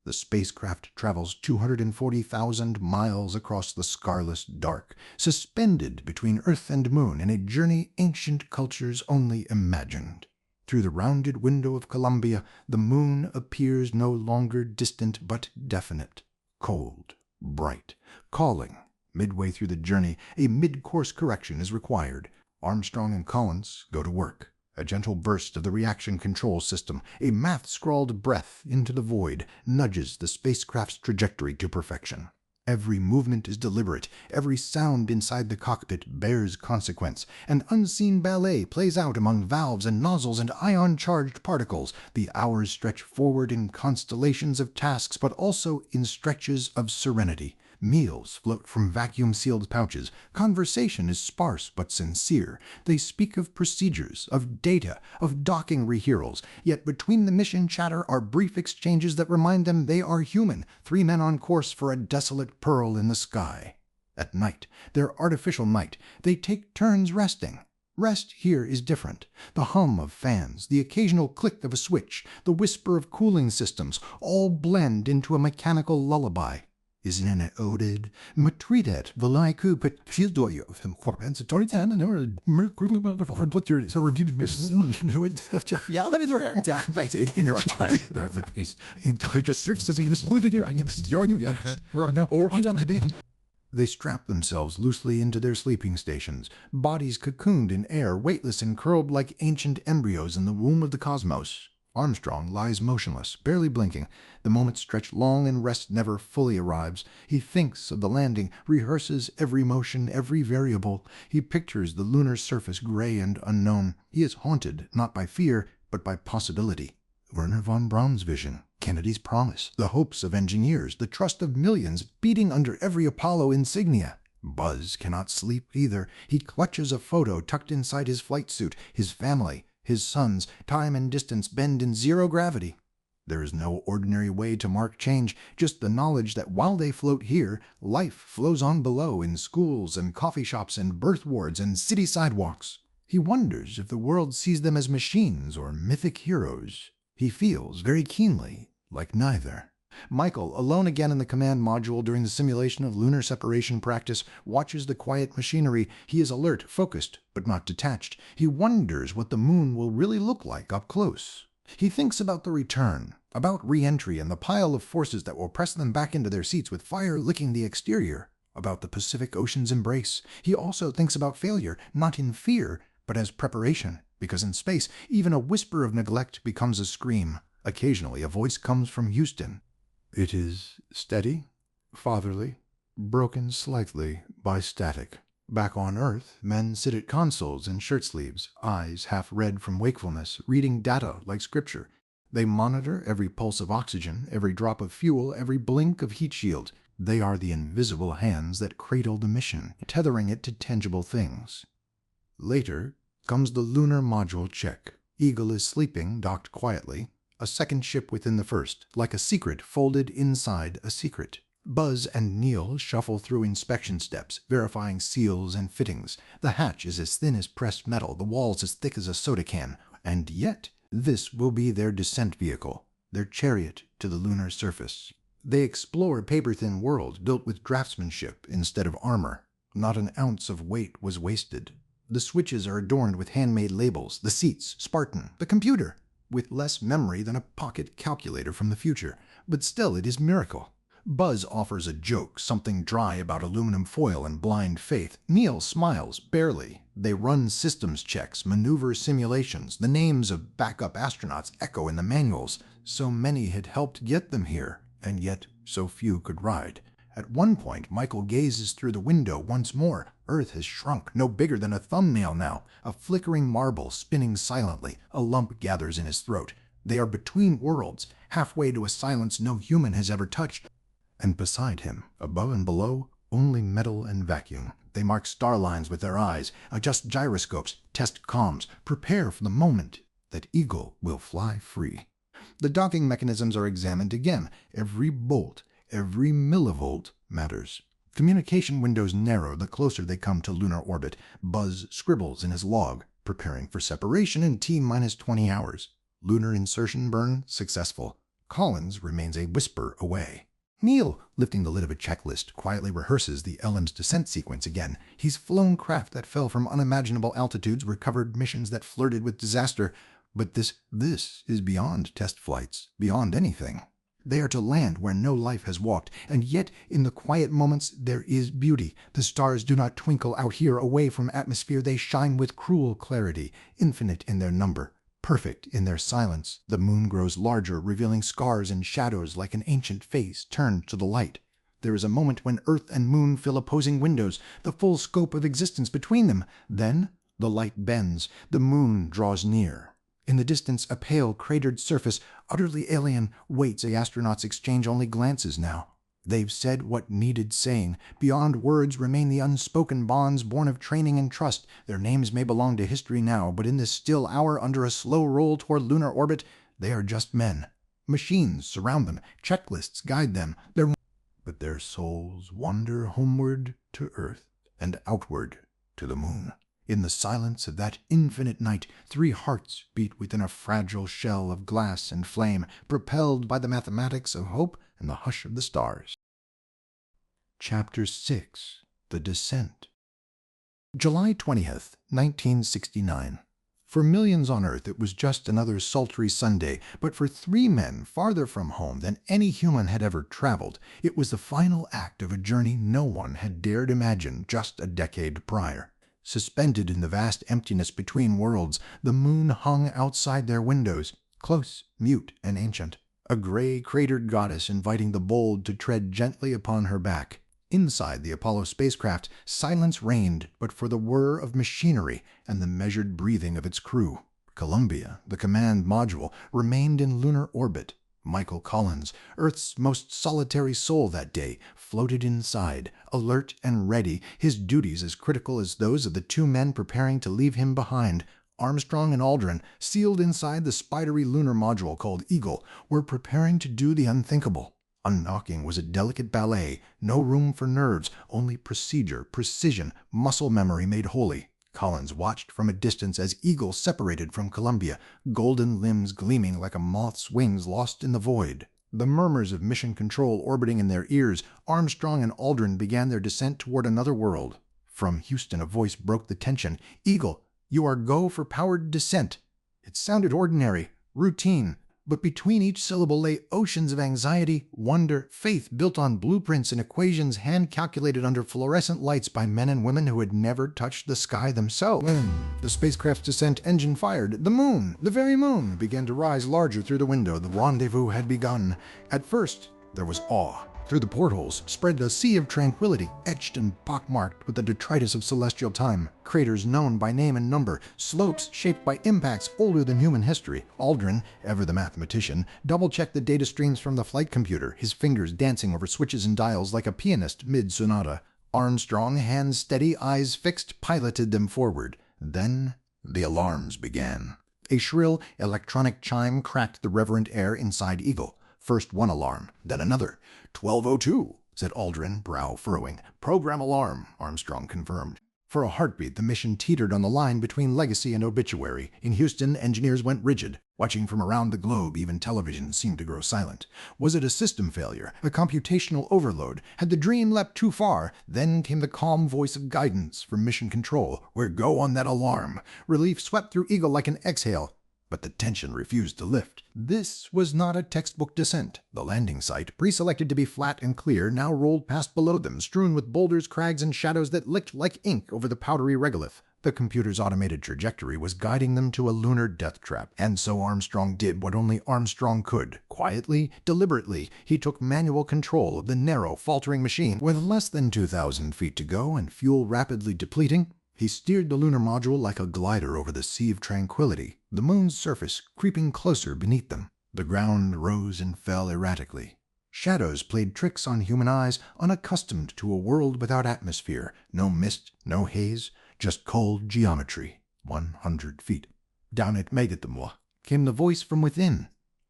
The spacecraft travels 240,000 miles across the scarless dark, suspended between Earth and Moon in a journey ancient cultures only imagined. Through the rounded window of Columbia, the moon appears no longer distant but definite, cold, bright, calling. Midway through the journey, a mid-course correction is required. Armstrong and Collins go to work. A gentle burst of the reaction control system, a math-scrawled breath into the void, nudges the spacecraft's trajectory to perfection. Every movement is deliberate, every sound inside the cockpit bears consequence. An unseen ballet plays out among valves and nozzles and ion-charged particles. The hours stretch forward in constellations of tasks, but also in stretches of serenity. Meals float from vacuum-sealed pouches. Conversation is sparse but sincere. They speak of procedures, of data, of docking rehearsals. Yet between the mission chatter are brief exchanges that remind them they are human, 3 men on course for a desolate pearl in the sky. At night, their artificial night, they take turns resting. Rest here is different. The hum of fans, the occasional click of a switch, the whisper of cooling systems, all blend into a mechanical lullaby. Isn't it oded? Matredet, Valaiku, but she's doing you of him for and so 2010 and never what your so reviewed yeah, let me do it down back in your time. Just search to see this here. I am starting you. We're now or on the They strap themselves loosely into their sleeping stations, bodies cocooned in air, weightless and curled like ancient embryos in the womb of the cosmos. Armstrong lies motionless, barely blinking. The moments stretch long and rest never fully arrives. He thinks of the landing, rehearses every motion, every variable. He pictures the lunar surface gray and unknown. He is haunted, not by fear, but by possibility. Werner von Braun's vision, Kennedy's promise, the hopes of engineers, the trust of millions beating under every Apollo insignia. Buzz cannot sleep either. He clutches a photo tucked inside his flight suit, his family, his sons. Time and distance bend in zero gravity. There is no ordinary way to mark change, just the knowledge that while they float here, life flows on below in schools and coffee shops and birth wards and city sidewalks. He wonders if the world sees them as machines or mythic heroes. He feels very keenly like neither. Michael, alone again in the command module during the simulation of lunar separation practice, watches the quiet machinery. He is alert, focused, but not detached. He wonders what the moon will really look like up close. He thinks about the return, about re-entry and the pile of forces that will press them back into their seats with fire licking the exterior, about the Pacific Ocean's embrace. He also thinks about failure, not in fear, but as preparation, because in space, even a whisper of neglect becomes a scream. Occasionally, a voice comes from Houston. It is steady, fatherly, broken slightly by static. Back on Earth, men sit at consoles in shirt sleeves, eyes half red from wakefulness, reading data like scripture. They monitor every pulse of oxygen, every drop of fuel, every blink of heat shield. They are the invisible hands that cradle the mission, tethering it to tangible things. Later comes the lunar module check. Eagle is sleeping, docked quietly. A second ship within the first, like a secret folded inside a secret. Buzz and Neil shuffle through inspection steps, verifying seals and fittings. The hatch is as thin as pressed metal, the walls as thick as a soda can. And yet, this will be their descent vehicle, their chariot to the lunar surface. They explore a paper-thin world built with draftsmanship instead of armor. Not an ounce of weight was wasted. The switches are adorned with handmade labels, the seats, Spartan, the computer, with less memory than a pocket calculator from the future. But still it is miracle. Buzz offers a joke, something dry about aluminum foil and blind faith. Neil smiles, barely. They run systems checks, maneuver simulations. The names of backup astronauts echo in the manuals. So many had helped get them here, and yet so few could ride. At one point, Michael gazes through the window once more. Earth has shrunk, no bigger than a thumbnail now. A flickering marble spinning silently. A lump gathers in his throat. They are between worlds, halfway to a silence no human has ever touched. And beside him, above and below, only metal and vacuum. They mark star lines with their eyes, adjust gyroscopes, test comms, prepare for the moment that Eagle will fly free. The docking mechanisms are examined again. Every bolt, every millivolt matters. Communication windows narrow the closer they come to lunar orbit. Buzz scribbles in his log, preparing for separation in T-minus 20 hours. Lunar insertion burn successful. Collins remains a whisper away. Neil, lifting the lid of a checklist, quietly rehearses the Ellen's descent sequence again. He's flown craft that fell from unimaginable altitudes, recovered missions that flirted with disaster. But this is beyond test flights, beyond anything. They are to land where no life has walked, and yet in the quiet moments there is beauty. The stars do not twinkle out here away from atmosphere. They shine with cruel clarity, infinite in their number, perfect in their silence. The moon grows larger, revealing scars and shadows like an ancient face turned to the light. There is a moment when Earth and moon fill opposing windows, the full scope of existence between them. Then the light bends, the moon draws near. In the distance, a pale, cratered surface, utterly alien, waits. The astronauts exchange only glances now. They've said what needed saying. Beyond words remain the unspoken bonds born of training and trust. Their names may belong to history now, but in this still hour under a slow roll toward lunar orbit, they are just men. Machines surround them. Checklists guide them. but their souls wander homeward to Earth and outward to the moon. In the silence of that infinite night, 3 hearts beat within a fragile shell of glass and flame, propelled by the mathematics of hope and the hush of the stars. Chapter 6. The Descent. July 20th, 1969. For millions on Earth it was just another sultry Sunday, but for 3 men farther from home than any human had ever traveled, it was the final act of a journey no one had dared imagine just a decade prior. Suspended in the vast emptiness between worlds, the moon hung outside their windows, close, mute, and ancient, a gray, cratered goddess inviting the bold to tread gently upon her back. Inside the Apollo spacecraft, silence reigned but for the whir of machinery and the measured breathing of its crew. Columbia, the command module, remained in lunar orbit. Michael Collins, Earth's most solitary soul that day, floated inside, alert and ready, his duties as critical as those of the 2 men preparing to leave him behind. Armstrong and Aldrin, sealed inside the spidery lunar module called Eagle, were preparing to do the unthinkable. Unnocking was a delicate ballet, no room for nerves, only procedure, precision, muscle memory made holy. Collins watched from a distance as Eagle separated from Columbia, golden limbs gleaming like a moth's wings lost in the void. The murmurs of mission control orbiting in their ears, Armstrong and Aldrin began their descent toward another world. From Houston a voice broke the tension. "Eagle, you are go for powered descent." It sounded ordinary, routine, but between each syllable lay oceans of anxiety, wonder, faith built on blueprints and equations hand-calculated under fluorescent lights by men and women who had never touched the sky themselves. When the spacecraft's descent engine fired, the moon, the very moon, began to rise larger through the window. The rendezvous had begun. At first, there was awe. Through the portholes spread a Sea of Tranquility, etched and pockmarked with the detritus of celestial time, craters known by name and number, slopes shaped by impacts older than human history. Aldrin, ever the mathematician, double-checked the data streams from the flight computer, his fingers dancing over switches and dials like a pianist mid-sonata. Armstrong, hands steady, eyes fixed, piloted them forward. Then the alarms began. A shrill electronic chime cracked the reverent air inside Eagle. First one alarm, then another. 1202, said Aldrin, brow furrowing. Program alarm, Armstrong confirmed. For a heartbeat, the mission teetered on the line between legacy and obituary. In Houston, engineers went rigid. Watching from around the globe, even television seemed to grow silent. Was it a system failure, a computational overload? Had the dream leapt too far? Then came the calm voice of guidance from mission control. We're go on that alarm. Relief swept through Eagle like an exhale. But the tension refused to lift. This was not a textbook descent. The landing site, pre-selected to be flat and clear, now rolled past below them, strewn with boulders, crags, and shadows that licked like ink over the powdery regolith. The computer's automated trajectory was guiding them to a lunar death trap, and so Armstrong did what only Armstrong could. Quietly, deliberately, he took manual control of the narrow, faltering machine. With less than 2,000 feet to go and fuel rapidly depleting, he steered the lunar module like a glider over the Sea of Tranquility, the moon's surface creeping closer beneath them. The ground rose and fell erratically. Shadows played tricks on human eyes unaccustomed to a world without atmosphere. No mist, no haze, just cold geometry. 100 feet. Down at Megatemwa came the voice from within.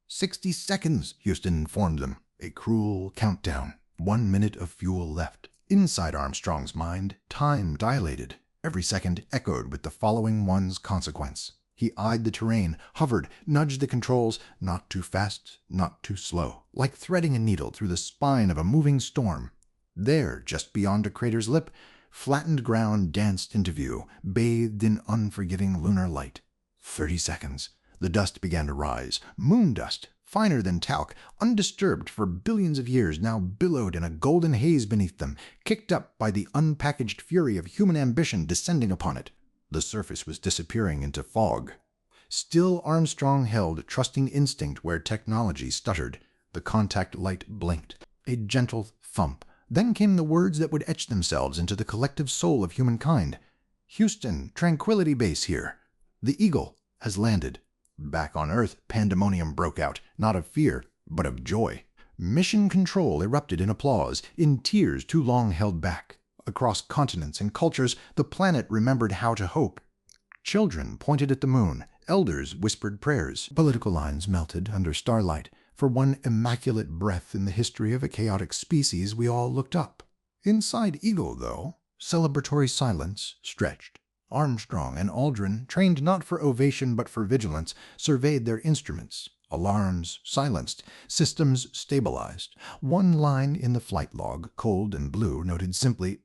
60 seconds, Houston informed them. A cruel countdown. 1 minute of fuel left. Inside Armstrong's mind, time dilated. Every second echoed with the following one's consequence. He eyed the terrain, hovered, nudged the controls, not too fast, not too slow, like threading a needle through the spine of a moving storm. There, just beyond a crater's lip, flattened ground danced into view, bathed in unforgiving lunar light. 30 seconds. The dust began to rise. Moon dust, finer than talc, undisturbed for billions of years, now billowed in a golden haze beneath them, kicked up by the unpackaged fury of human ambition descending upon it. The surface was disappearing into fog. Still Armstrong held trusting instinct where technology stuttered. The contact light blinked. A gentle thump. Then came the words that would etch themselves into the collective soul of humankind. Houston, Tranquility Base here. The Eagle has landed. Back on Earth, pandemonium broke out, not of fear, but of joy. Mission control erupted in applause, in tears too long held back. Across continents and cultures, the planet remembered how to hope. Children pointed at the moon. Elders whispered prayers. Political lines melted under starlight. For one immaculate breath in the history of a chaotic species, we all looked up. Inside Eagle, though, celebratory silence stretched. Armstrong and Aldrin, trained not for ovation but for vigilance, surveyed their instruments. Alarms silenced, systems stabilized. One line in the flight log, cold and blue, noted simply,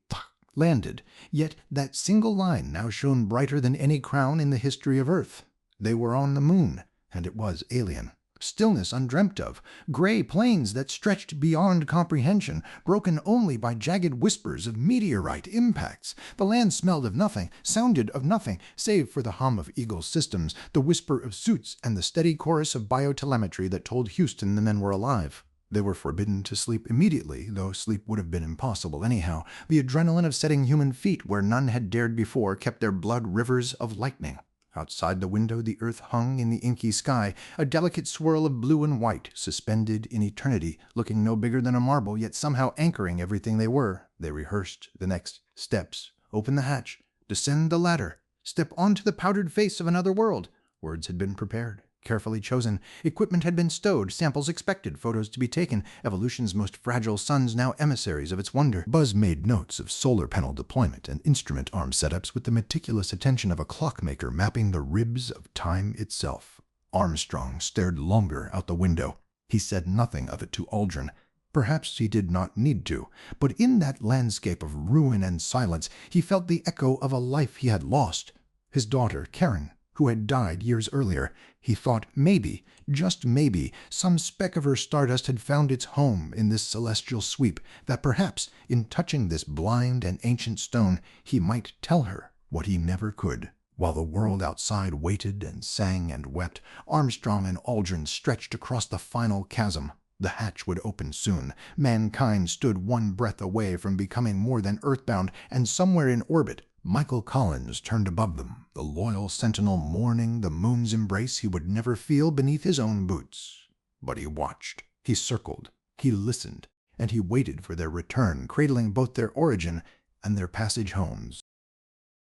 landed. Yet that single line now shone brighter than any crown in the history of Earth. They were on the moon, and it was alien. Stillness undreamt of, gray plains that stretched beyond comprehension, broken only by jagged whispers of meteorite impacts. The land smelled of nothing, sounded of nothing, save for the hum of Eagle's systems, the whisper of suits, and the steady chorus of biotelemetry that told Houston the men were alive. They were forbidden to sleep immediately, though sleep would have been impossible anyhow. The adrenaline of setting human feet where none had dared before kept their blood rivers of lightning. Outside the window the earth hung in the inky sky, a delicate swirl of blue and white, suspended in eternity, looking no bigger than a marble, yet somehow anchoring everything they were. They rehearsed the next steps. Open the hatch. Descend the ladder. Step onto the powdered face of another world. Words had been prepared, carefully chosen. Equipment had been stowed, samples expected, photos to be taken, evolution's most fragile sons now emissaries of its wonder. Buzz made notes of solar panel deployment and instrument arm setups with the meticulous attention of a clockmaker mapping the ribs of time itself. Armstrong stared longer out the window. He said nothing of it to Aldrin. Perhaps he did not need to, but in that landscape of ruin and silence he felt the echo of a life he had lost. His daughter, Karen, who had died years earlier. He thought maybe, just maybe, some speck of her stardust had found its home in this celestial sweep, that perhaps, in touching this blind and ancient stone, he might tell her what he never could. While the world outside waited and sang and wept, Armstrong and Aldrin stretched across the final chasm. The hatch would open soon. Mankind stood one breath away from becoming more than earthbound, and somewhere in orbit, Michael Collins turned above them, the loyal sentinel mourning the moon's embrace he would never feel beneath his own boots. But he watched, he circled, he listened, and he waited for their return, cradling both their origin and their passage homes.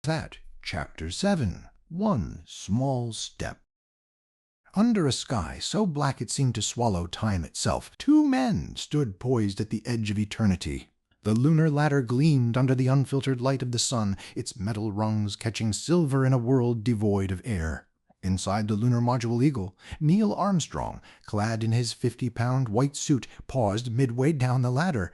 That, Chapter 7. One Small Step. Under a sky so black it seemed to swallow time itself, two men stood poised at the edge of eternity. The lunar ladder gleamed under the unfiltered light of the sun, its metal rungs catching silver in a world devoid of air. Inside the lunar module Eagle, Neil Armstrong, clad in his 50-pound white suit, paused midway down the ladder.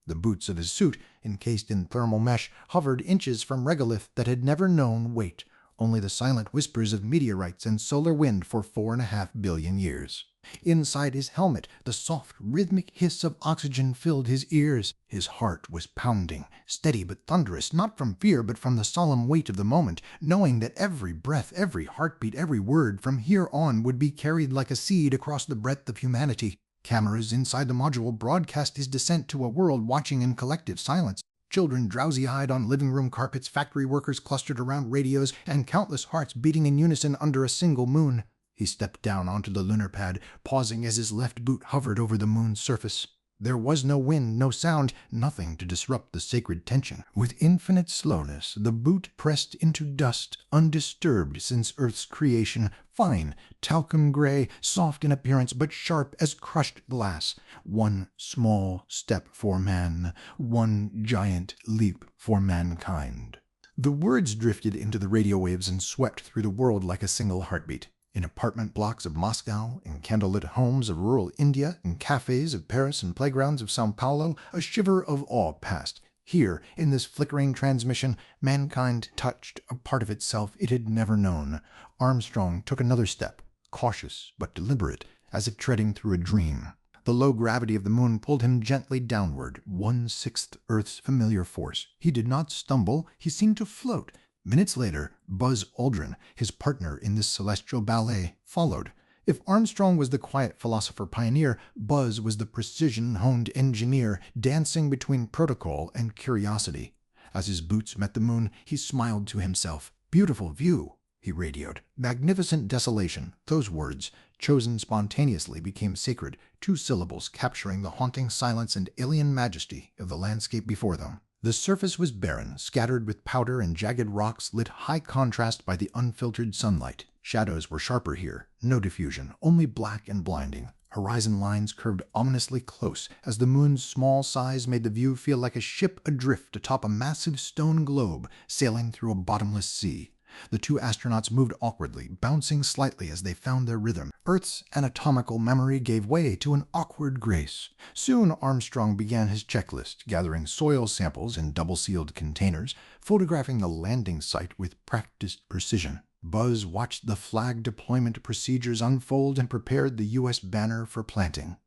The boots of his suit, encased in thermal mesh, hovered inches from regolith that had never known weight, only the silent whispers of meteorites and solar wind for 4.5 billion years. Inside his helmet, the soft, rhythmic hiss of oxygen filled his ears. His heart was pounding, steady but thunderous, not from fear but from the solemn weight of the moment, knowing that every breath, every heartbeat, every word from here on would be carried like a seed across the breadth of humanity. Cameras inside the module broadcast his descent to a world watching in collective silence. Children drowsy-eyed on living room carpets, factory workers clustered around radios, and countless hearts beating in unison under a single moon. He stepped down onto the lunar pad, pausing as his left boot hovered over the moon's surface. There was no wind, no sound, nothing to disrupt the sacred tension. With infinite slowness, the boot pressed into dust, undisturbed since Earth's creation, fine, talcum gray, soft in appearance, but sharp as crushed glass. One small step for man, one giant leap for mankind. The words drifted into the radio waves and swept through the world like a single heartbeat. In apartment blocks of Moscow, in candlelit homes of rural India, in cafes of Paris and playgrounds of Sao Paulo, a shiver of awe passed. Here, in this flickering transmission, mankind touched a part of itself it had never known. Armstrong took another step, cautious but deliberate, as if treading through a dream. The low gravity of the moon pulled him gently downward, 1/6 Earth's familiar force. He did not stumble, he seemed to float. Minutes later, Buzz Aldrin, his partner in this celestial ballet, followed. If Armstrong was the quiet philosopher pioneer, Buzz was the precision-honed engineer, dancing between protocol and curiosity. As his boots met the moon, he smiled to himself. "Beautiful view," he radioed. "Magnificent desolation." Those words, chosen spontaneously, became sacred, 2 syllables capturing the haunting silence and alien majesty of the landscape before them. The surface was barren, scattered with powder and jagged rocks lit high contrast by the unfiltered sunlight. Shadows were sharper here, no diffusion, only black and blinding. Horizon lines curved ominously close as the moon's small size made the view feel like a ship adrift atop a massive stone globe sailing through a bottomless sea. The two astronauts moved awkwardly, bouncing slightly as they found their rhythm. Earth's anatomical memory gave way to an awkward grace. Soon Armstrong began his checklist, gathering soil samples in double-sealed containers, photographing the landing site with practiced precision. Buzz watched the flag deployment procedures unfold and prepared the U.S. banner for planting.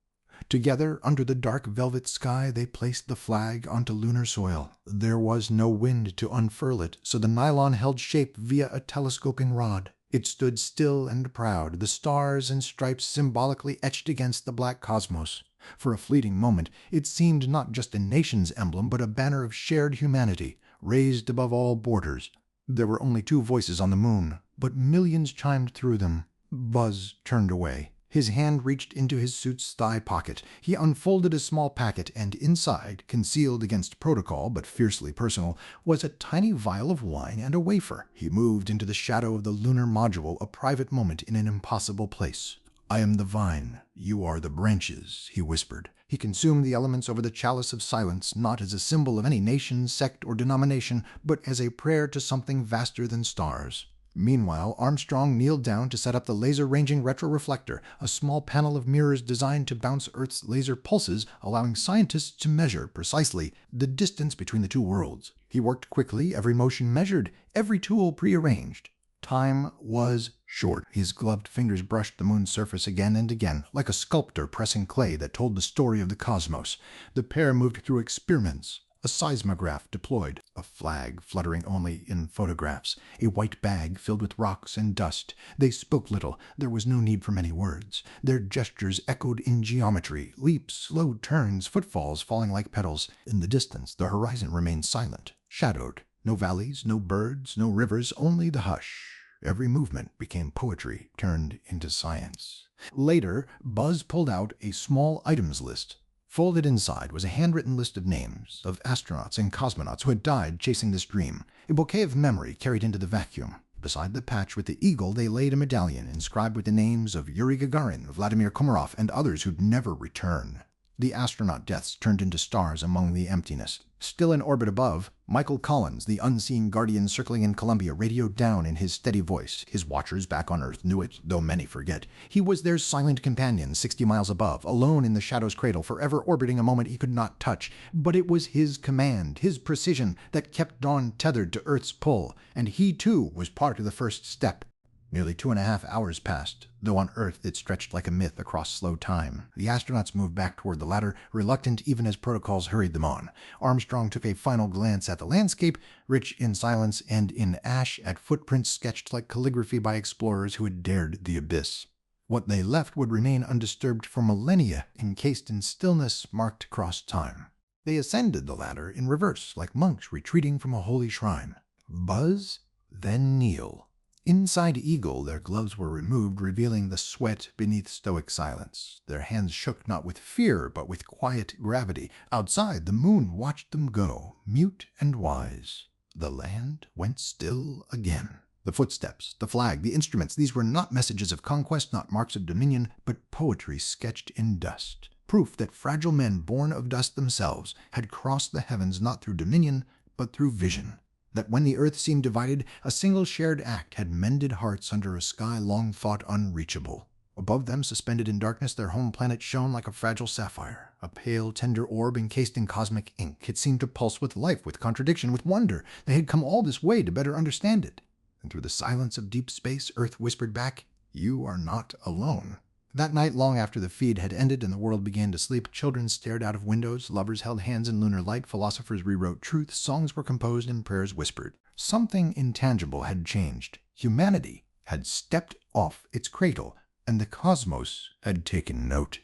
Together, under the dark velvet sky, they placed the flag onto lunar soil. There was no wind to unfurl it, so the nylon held shape via a telescoping rod. It stood still and proud, the stars and stripes symbolically etched against the black cosmos. For a fleeting moment, it seemed not just a nation's emblem, but a banner of shared humanity, raised above all borders. There were only two voices on the moon, but millions chimed through them. Buzz turned away. His hand reached into his suit's thigh pocket. He unfolded a small packet, and inside, concealed against protocol but fiercely personal, was a tiny vial of wine and a wafer. He moved into the shadow of the lunar module, a private moment in an impossible place. "I am the vine, you are the branches," he whispered. He consumed the elements over the chalice of silence, not as a symbol of any nation, sect, or denomination, but as a prayer to something vaster than stars. Meanwhile, Armstrong kneeled down to set up the laser-ranging retroreflector, a small panel of mirrors designed to bounce Earth's laser pulses, allowing scientists to measure, precisely, the distance between the two worlds. He worked quickly, every motion measured, every tool prearranged. Time was short. His gloved fingers brushed the moon's surface again and again, like a sculptor pressing clay that told the story of the cosmos. The pair moved through experiments. A seismograph deployed, a flag fluttering only in photographs, a white bag filled with rocks and dust. They spoke little. There was no need for many words. Their gestures echoed in geometry, leaps, slow turns, footfalls falling like petals. In the distance, the horizon remained silent, shadowed. No valleys, no birds, no rivers, only the hush. Every movement became poetry turned into science. Later, Buzz pulled out a small items list. Folded inside was a handwritten list of names of astronauts and cosmonauts who had died chasing this dream, a bouquet of memory carried into the vacuum. Beside the patch with the eagle, they laid a medallion inscribed with the names of Yuri Gagarin, Vladimir Komarov, and others who'd never return. The astronaut deaths turned into stars among the emptiness. Still in orbit above, Michael Collins, the unseen guardian circling in Columbia, radioed down in his steady voice. His watchers back on Earth knew it, though many forget. He was their silent companion 60 miles above, alone in the shadow's cradle, forever orbiting a moment he could not touch. But it was his command, his precision, that kept Dawn tethered to Earth's pull, and he too was part of the first step. Nearly 2.5 hours passed, though on Earth it stretched like a myth across slow time. The astronauts moved back toward the ladder, reluctant even as protocols hurried them on. Armstrong took a final glance at the landscape, rich in silence and in ash, at footprints sketched like calligraphy by explorers who had dared the abyss. What they left would remain undisturbed for millennia, encased in stillness marked across time. They ascended the ladder in reverse, like monks retreating from a holy shrine. Buzz, then kneel. Inside Eagle, their gloves were removed, revealing the sweat beneath stoic silence. Their hands shook not with fear, but with quiet gravity. Outside, the moon watched them go, mute and wise. The land went still again. The footsteps, the flag, the instruments, these were not messages of conquest, not marks of dominion, but poetry sketched in dust. Proof that fragile men born of dust themselves had crossed the heavens not through dominion, but through vision. That when the earth seemed divided, a single shared act had mended hearts under a sky long thought unreachable. Above them, suspended in darkness, their home planet shone like a fragile sapphire, a pale, tender orb encased in cosmic ink. It seemed to pulse with life, with contradiction, with wonder. They had come all this way to better understand it. And through the silence of deep space, Earth whispered back, "You are not alone." That night, long after the feed had ended and the world began to sleep, children stared out of windows, lovers held hands in lunar light, philosophers rewrote truth, songs were composed, and prayers whispered. Something intangible had changed. Humanity had stepped off its cradle, and the cosmos had taken note.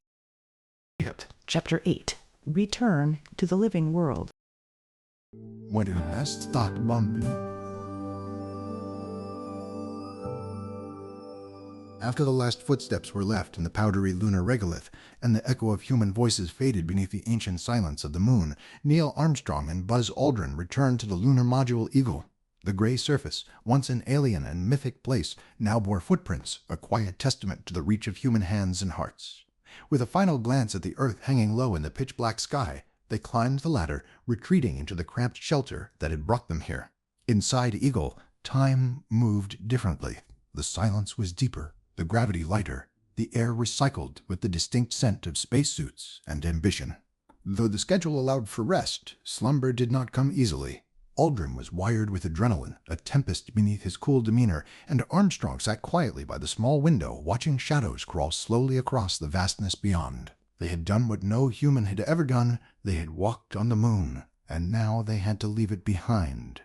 Chapter 8. Return to the Living World. When it last stopped bumping. After the last footsteps were left in the powdery lunar regolith, and the echo of human voices faded beneath the ancient silence of the moon, Neil Armstrong and Buzz Aldrin returned to the lunar module Eagle. The gray surface, once an alien and mythic place, now bore footprints, a quiet testament to the reach of human hands and hearts. With a final glance at the Earth hanging low in the pitch-black sky, they climbed the ladder, retreating into the cramped shelter that had brought them here. Inside Eagle, time moved differently. The silence was deeper, the gravity lighter, the air recycled with the distinct scent of spacesuits and ambition. Though the schedule allowed for rest, slumber did not come easily. Aldrin was wired with adrenaline, a tempest beneath his cool demeanor, and Armstrong sat quietly by the small window, watching shadows crawl slowly across the vastness beyond. They had done what no human had ever done. They had walked on the moon, and now they had to leave it behind.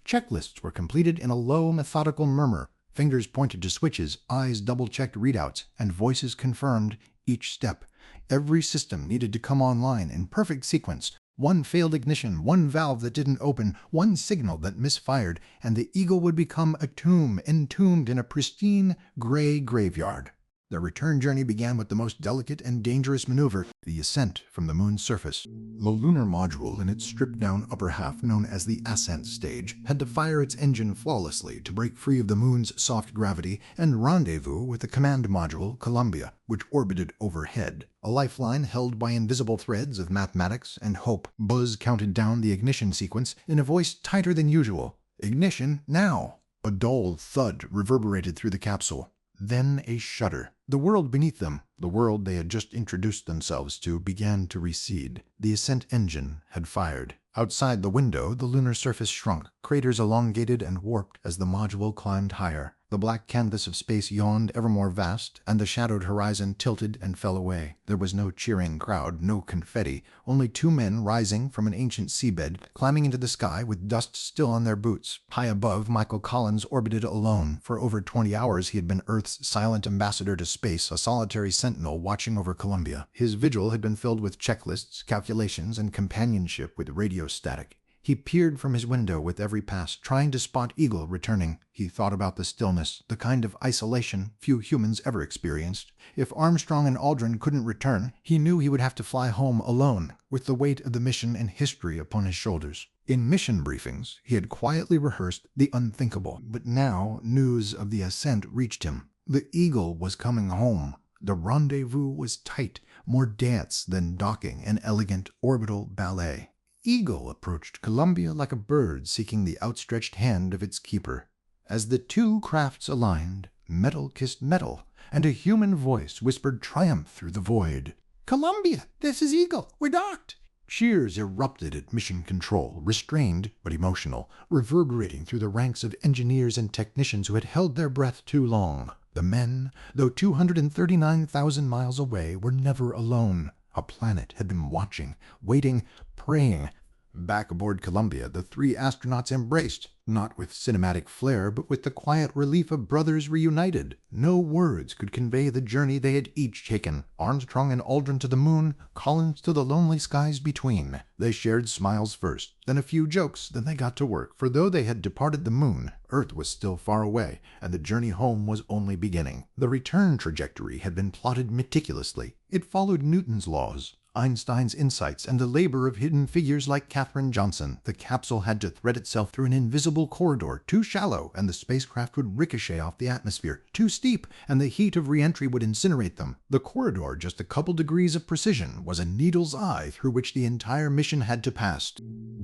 Checklists were completed in a low, methodical murmur. Fingers pointed to switches, eyes double-checked readouts, and voices confirmed each step. Every system needed to come online in perfect sequence. One failed ignition, one valve that didn't open, one signal that misfired, and the Eagle would become a tomb, entombed in a pristine, gray graveyard. Their return journey began with the most delicate and dangerous maneuver, the ascent from the moon's surface. The lunar module in its stripped-down upper half, known as the ascent stage, had to fire its engine flawlessly to break free of the moon's soft gravity and rendezvous with the command module, Columbia, which orbited overhead. A lifeline held by invisible threads of mathematics and hope. Buzz counted down the ignition sequence in a voice tighter than usual. Ignition now! A dull thud reverberated through the capsule. Then a shudder. The world beneath them, the world they had just introduced themselves to, began to recede. The ascent engine had fired. Outside the window, the lunar surface shrunk, craters elongated and warped as the module climbed higher. The black canvas of space yawned ever more vast, and the shadowed horizon tilted and fell away. There was no cheering crowd, no confetti, only two men rising from an ancient seabed, climbing into the sky with dust still on their boots. High above, Michael Collins orbited alone. For over 20 hours he had been Earth's silent ambassador to space, a solitary sentinel watching over Columbia. His vigil had been filled with checklists, calculations, and companionship with radio static. He peered from his window with every pass, trying to spot Eagle returning. He thought about the stillness, the kind of isolation few humans ever experienced. If Armstrong and Aldrin couldn't return, he knew he would have to fly home alone, with the weight of the mission and history upon his shoulders. In mission briefings, he had quietly rehearsed the unthinkable, but now news of the ascent reached him. The Eagle was coming home. The rendezvous was tight, more dance than docking, an elegant orbital ballet. Eagle approached Columbia like a bird seeking the outstretched hand of its keeper. As the two crafts aligned, metal kissed metal, and a human voice whispered triumph through the void. "Columbia, this is Eagle. We're docked." Cheers erupted at mission control, restrained but emotional, reverberating through the ranks of engineers and technicians who had held their breath too long. The men, though 239,000 miles away, were never alone. A planet had been watching, waiting, praying. Back aboard Columbia, the three astronauts embraced, not with cinematic flair, but with the quiet relief of brothers reunited. No words could convey the journey they had each taken. Armstrong and Aldrin to the moon, Collins to the lonely skies between. They shared smiles first, then a few jokes, then they got to work. For though they had departed the moon, Earth was still far away, and the journey home was only beginning. The return trajectory had been plotted meticulously. It followed Newton's laws, Einstein's insights, and the labor of hidden figures like Katherine Johnson. The capsule had to thread itself through an invisible corridor, too shallow, and the spacecraft would ricochet off the atmosphere, too steep, and the heat of re-entry would incinerate them. The corridor, just a couple degrees of precision, was a needle's eye through which the entire mission had to pass.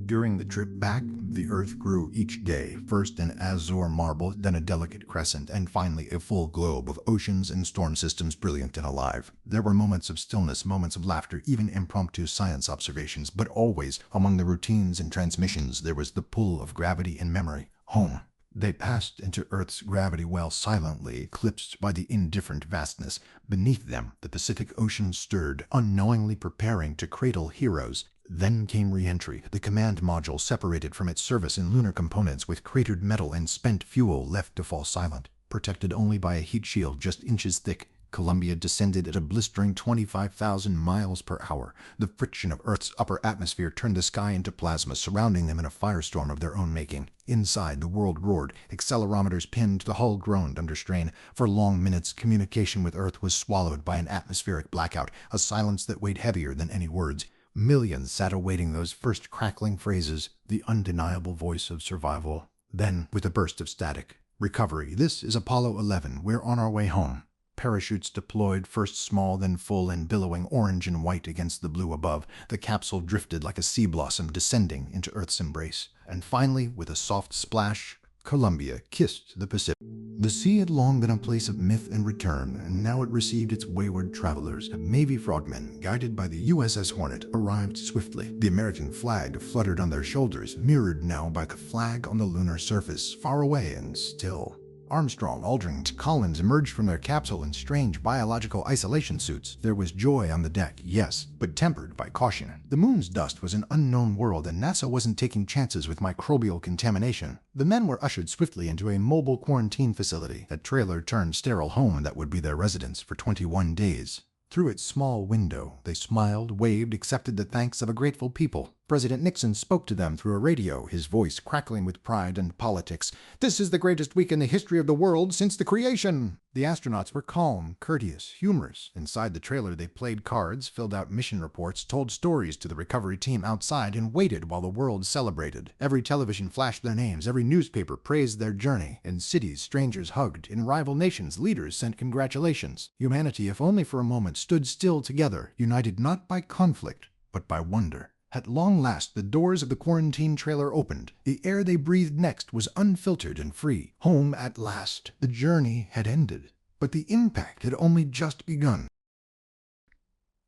During the trip back, the Earth grew each day, first an azure marble, then a delicate crescent, and finally a full globe of oceans and storm systems brilliant and alive. There were moments of stillness, moments of laughter, even impromptu science observations, but always, among the routines and transmissions, there was the pull of gravity and memory. Home. They passed into Earth's gravity well silently, eclipsed by the indifferent vastness. Beneath them, the Pacific Ocean stirred, unknowingly preparing to cradle heroes. Then came re-entry, the command module separated from its service in lunar components with cratered metal and spent fuel left to fall silent. Protected only by a heat shield just inches thick, Columbia descended at a blistering 25,000 miles per hour. The friction of Earth's upper atmosphere turned the sky into plasma, surrounding them in a firestorm of their own making. Inside, the world roared. Accelerometers pinned, the hull groaned under strain. For long minutes, communication with Earth was swallowed by an atmospheric blackout, a silence that weighed heavier than any words. Millions sat awaiting those first crackling phrases, the undeniable voice of survival. Then, with a burst of static, "Recovery. This is Apollo 11. We're on our way home." parachutes deployed, first small, then full and billowing orange and white against the blue above. The capsule drifted like a sea blossom descending into Earth's embrace. And finally, with a soft splash, Columbia kissed the Pacific. The sea had long been a place of myth and return, and now it received its wayward travelers. Navy frogmen, guided by the USS Hornet, arrived swiftly. The American flag fluttered on their shoulders, mirrored now by the flag on the lunar surface, far away and still. Armstrong, Aldrin, and Collins emerged from their capsule in strange biological isolation suits. There was joy on the deck, yes, but tempered by caution. The moon's dust was an unknown world, and NASA wasn't taking chances with microbial contamination. The men were ushered swiftly into a mobile quarantine facility, a trailer-turned-sterile home that would be their residence for 21 days. Through its small window, they smiled, waved, accepted the thanks of a grateful people. President Nixon spoke to them through a radio, his voice crackling with pride and politics. "This is the greatest week in the history of the world since the creation." The astronauts were calm, courteous, humorous. Inside the trailer, they played cards, filled out mission reports, told stories to the recovery team outside, and waited while the world celebrated. Every television flashed their names, every newspaper praised their journey. In cities, strangers hugged. In rival nations, leaders sent congratulations. Humanity, if only for a moment, stood still together, united not by conflict, but by wonder. At long last, the doors of the quarantine trailer opened. The air they breathed next was unfiltered and free. Home at last. The journey had ended, but the impact had only just begun.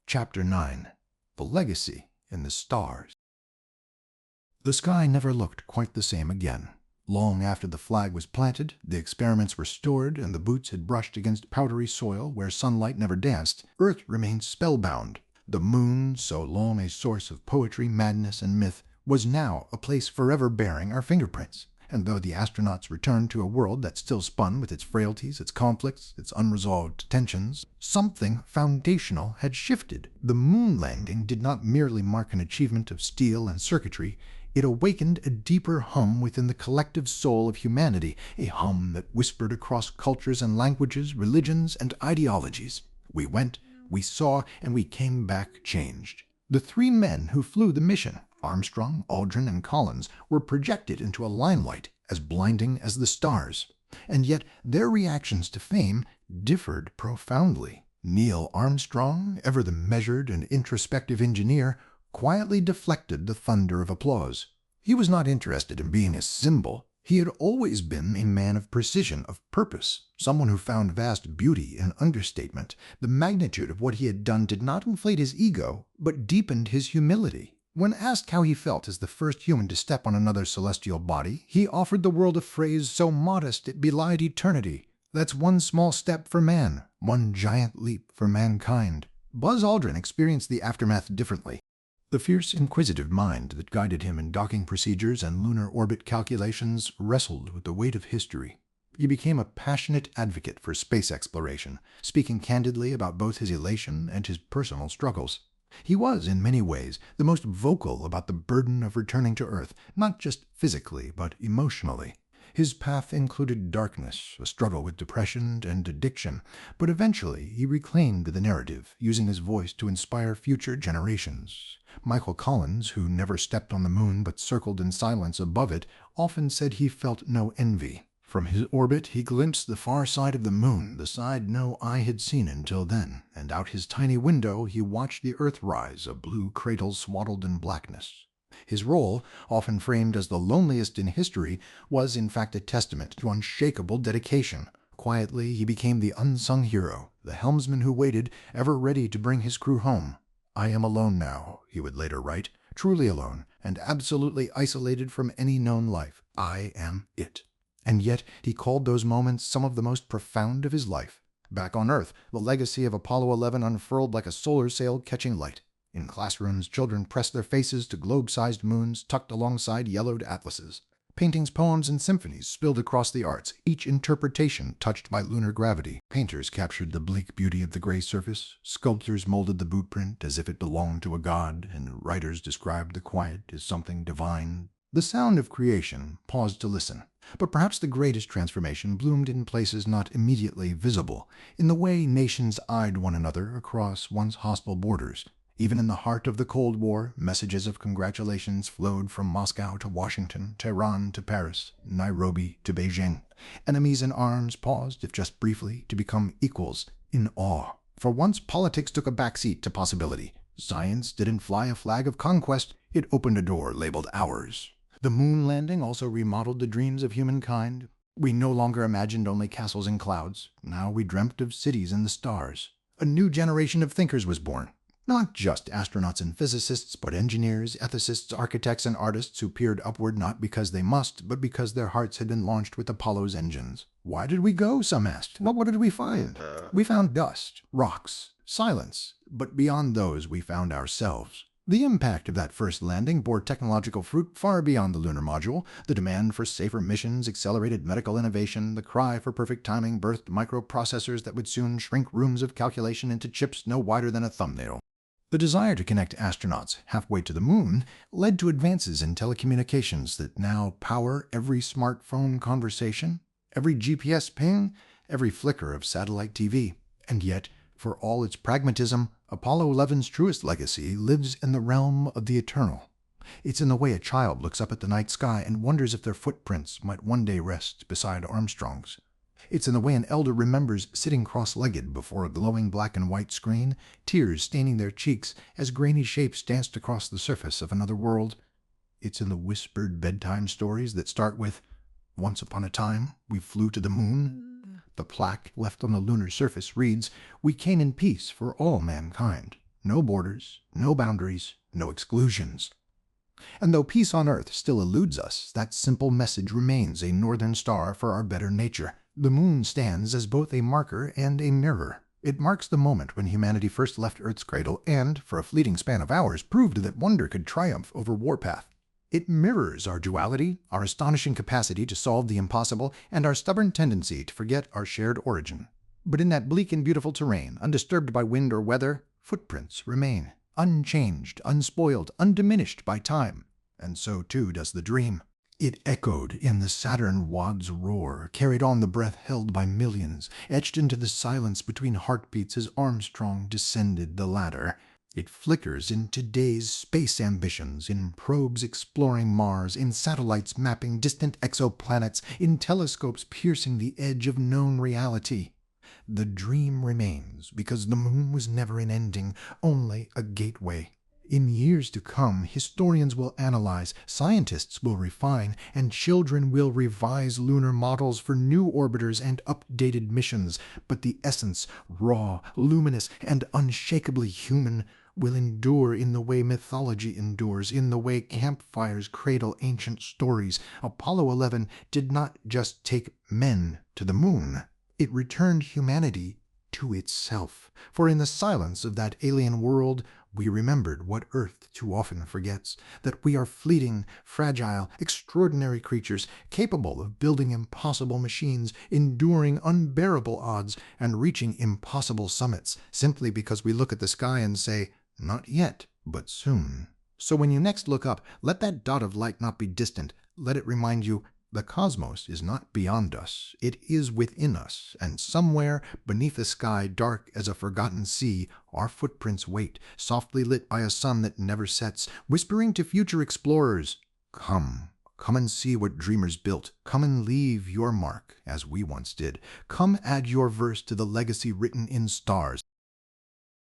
Chapter 9. The Legacy in the Stars. The sky never looked quite the same again. Long after the flag was planted, the experiments were stored, and the boots had brushed against powdery soil where sunlight never danced, Earth remained spellbound. The moon, so long a source of poetry, madness, and myth, was now a place forever bearing our fingerprints. And though the astronauts returned to a world that still spun with its frailties, its conflicts, its unresolved tensions, something foundational had shifted. The moon landing did not merely mark an achievement of steel and circuitry. It awakened a deeper hum within the collective soul of humanity, a hum that whispered across cultures and languages, religions, and ideologies. We went, we saw, and we came back changed. The three men who flew the mission, Armstrong, Aldrin, and Collins, were projected into a limelight as blinding as the stars. And yet their reactions to fame differed profoundly. Neil Armstrong, ever the measured and introspective engineer, quietly deflected the thunder of applause. He was not interested in being a symbol. He had always been a man of precision, of purpose, someone who found vast beauty in understatement. The magnitude of what he had done did not inflate his ego, but deepened his humility. When asked how he felt as the first human to step on another celestial body, he offered the world a phrase so modest it belied eternity. "That's one small step for man, one giant leap for mankind." Buzz Aldrin experienced the aftermath differently. The fierce, inquisitive mind that guided him in docking procedures and lunar orbit calculations wrestled with the weight of history. He became a passionate advocate for space exploration, speaking candidly about both his elation and his personal struggles. He was, in many ways, the most vocal about the burden of returning to Earth, not just physically, but emotionally. His path included darkness, a struggle with depression and addiction, but eventually he reclaimed the narrative, using his voice to inspire future generations. Michael Collins, who never stepped on the moon but circled in silence above it, often said he felt no envy. From his orbit he glimpsed the far side of the moon, the side no eye had seen until then, and out his tiny window he watched the Earth rise, a blue cradle swaddled in blackness. His role, often framed as the loneliest in history, was in fact a testament to unshakable dedication. Quietly he became the unsung hero, the helmsman who waited, ever ready to bring his crew home. "I am alone now," he would later write, "truly alone, and absolutely isolated from any known life. I am it." And yet he called those moments some of the most profound of his life. Back on Earth, the legacy of Apollo 11 unfurled like a solar sail catching light. In classrooms, children pressed their faces to globe-sized moons tucked alongside yellowed atlases. Paintings, poems, and symphonies spilled across the arts, each interpretation touched by lunar gravity. Painters captured the bleak beauty of the gray surface, sculptors molded the bootprint as if it belonged to a god, and writers described the quiet as something divine. The sound of creation paused to listen. But perhaps the greatest transformation bloomed in places not immediately visible, in the way nations eyed one another across once hostile borders. Even in the heart of the Cold War, messages of congratulations flowed from Moscow to Washington, Tehran to Paris, Nairobi to Beijing. Enemies in arms paused, if just briefly, to become equals in awe. For once, politics took a backseat to possibility. Science didn't fly a flag of conquest, it opened a door labeled ours. The moon landing also remodeled the dreams of humankind. We no longer imagined only castles and clouds. Now we dreamt of cities in the stars. A new generation of thinkers was born. Not just astronauts and physicists, but engineers, ethicists, architects, and artists who peered upward not because they must, but because their hearts had been launched with Apollo's engines. Why did we go, some asked. Well, what did we find? We found dust, rocks, silence, but beyond those we found ourselves. The impact of that first landing bore technological fruit far beyond the lunar module. The demand for safer missions, accelerated medical innovation, the cry for perfect timing birthed microprocessors that would soon shrink rooms of calculation into chips no wider than a thumbnail. The desire to connect astronauts halfway to the moon led to advances in telecommunications that now power every smartphone conversation, every GPS ping, every flicker of satellite TV. And yet, for all its pragmatism, Apollo 11's truest legacy lives in the realm of the eternal. It's in the way a child looks up at the night sky and wonders if their footprints might one day rest beside Armstrong's. It's in the way an elder remembers sitting cross-legged before a glowing black and white screen, tears staining their cheeks as grainy shapes danced across the surface of another world. It's in the whispered bedtime stories that start with, "Once upon a time, we flew to the moon." The plaque left on the lunar surface reads, "We came in peace for all mankind. No borders, no boundaries, no exclusions." And though peace on Earth still eludes us, that simple message remains a northern star for our better nature. The moon stands as both a marker and a mirror. It marks the moment when humanity first left Earth's cradle and, for a fleeting span of hours, proved that wonder could triumph over warpath. It mirrors our duality, our astonishing capacity to solve the impossible, and our stubborn tendency to forget our shared origin. But in that bleak and beautiful terrain, undisturbed by wind or weather, footprints remain, unchanged, unspoiled, undiminished by time. And so too does the dream. It echoed in the Saturn V's roar, carried on the breath held by millions, etched into the silence between heartbeats as Armstrong descended the ladder. It flickers in today's space ambitions, in probes exploring Mars, in satellites mapping distant exoplanets, in telescopes piercing the edge of known reality. The dream remains because the moon was never an ending, only a gateway. In years to come, historians will analyze, scientists will refine, and children will revise lunar models for new orbiters and updated missions. But the essence, raw, luminous, and unshakably human, will endure in the way mythology endures, in the way campfires cradle ancient stories. Apollo 11 did not just take men to the moon. It returned humanity to itself. For in the silence of that alien world, we remembered what Earth too often forgets, that we are fleeting, fragile, extraordinary creatures, capable of building impossible machines, enduring unbearable odds, and reaching impossible summits, simply because we look at the sky and say, "Not yet, but soon." So when you next look up, let that dot of light not be distant. Let it remind you, the cosmos is not beyond us, it is within us, and somewhere, beneath a sky dark as a forgotten sea, our footprints wait, softly lit by a sun that never sets, whispering to future explorers, "Come, come and see what dreamers built. Come and leave your mark, as we once did. Come add your verse to the legacy written in stars."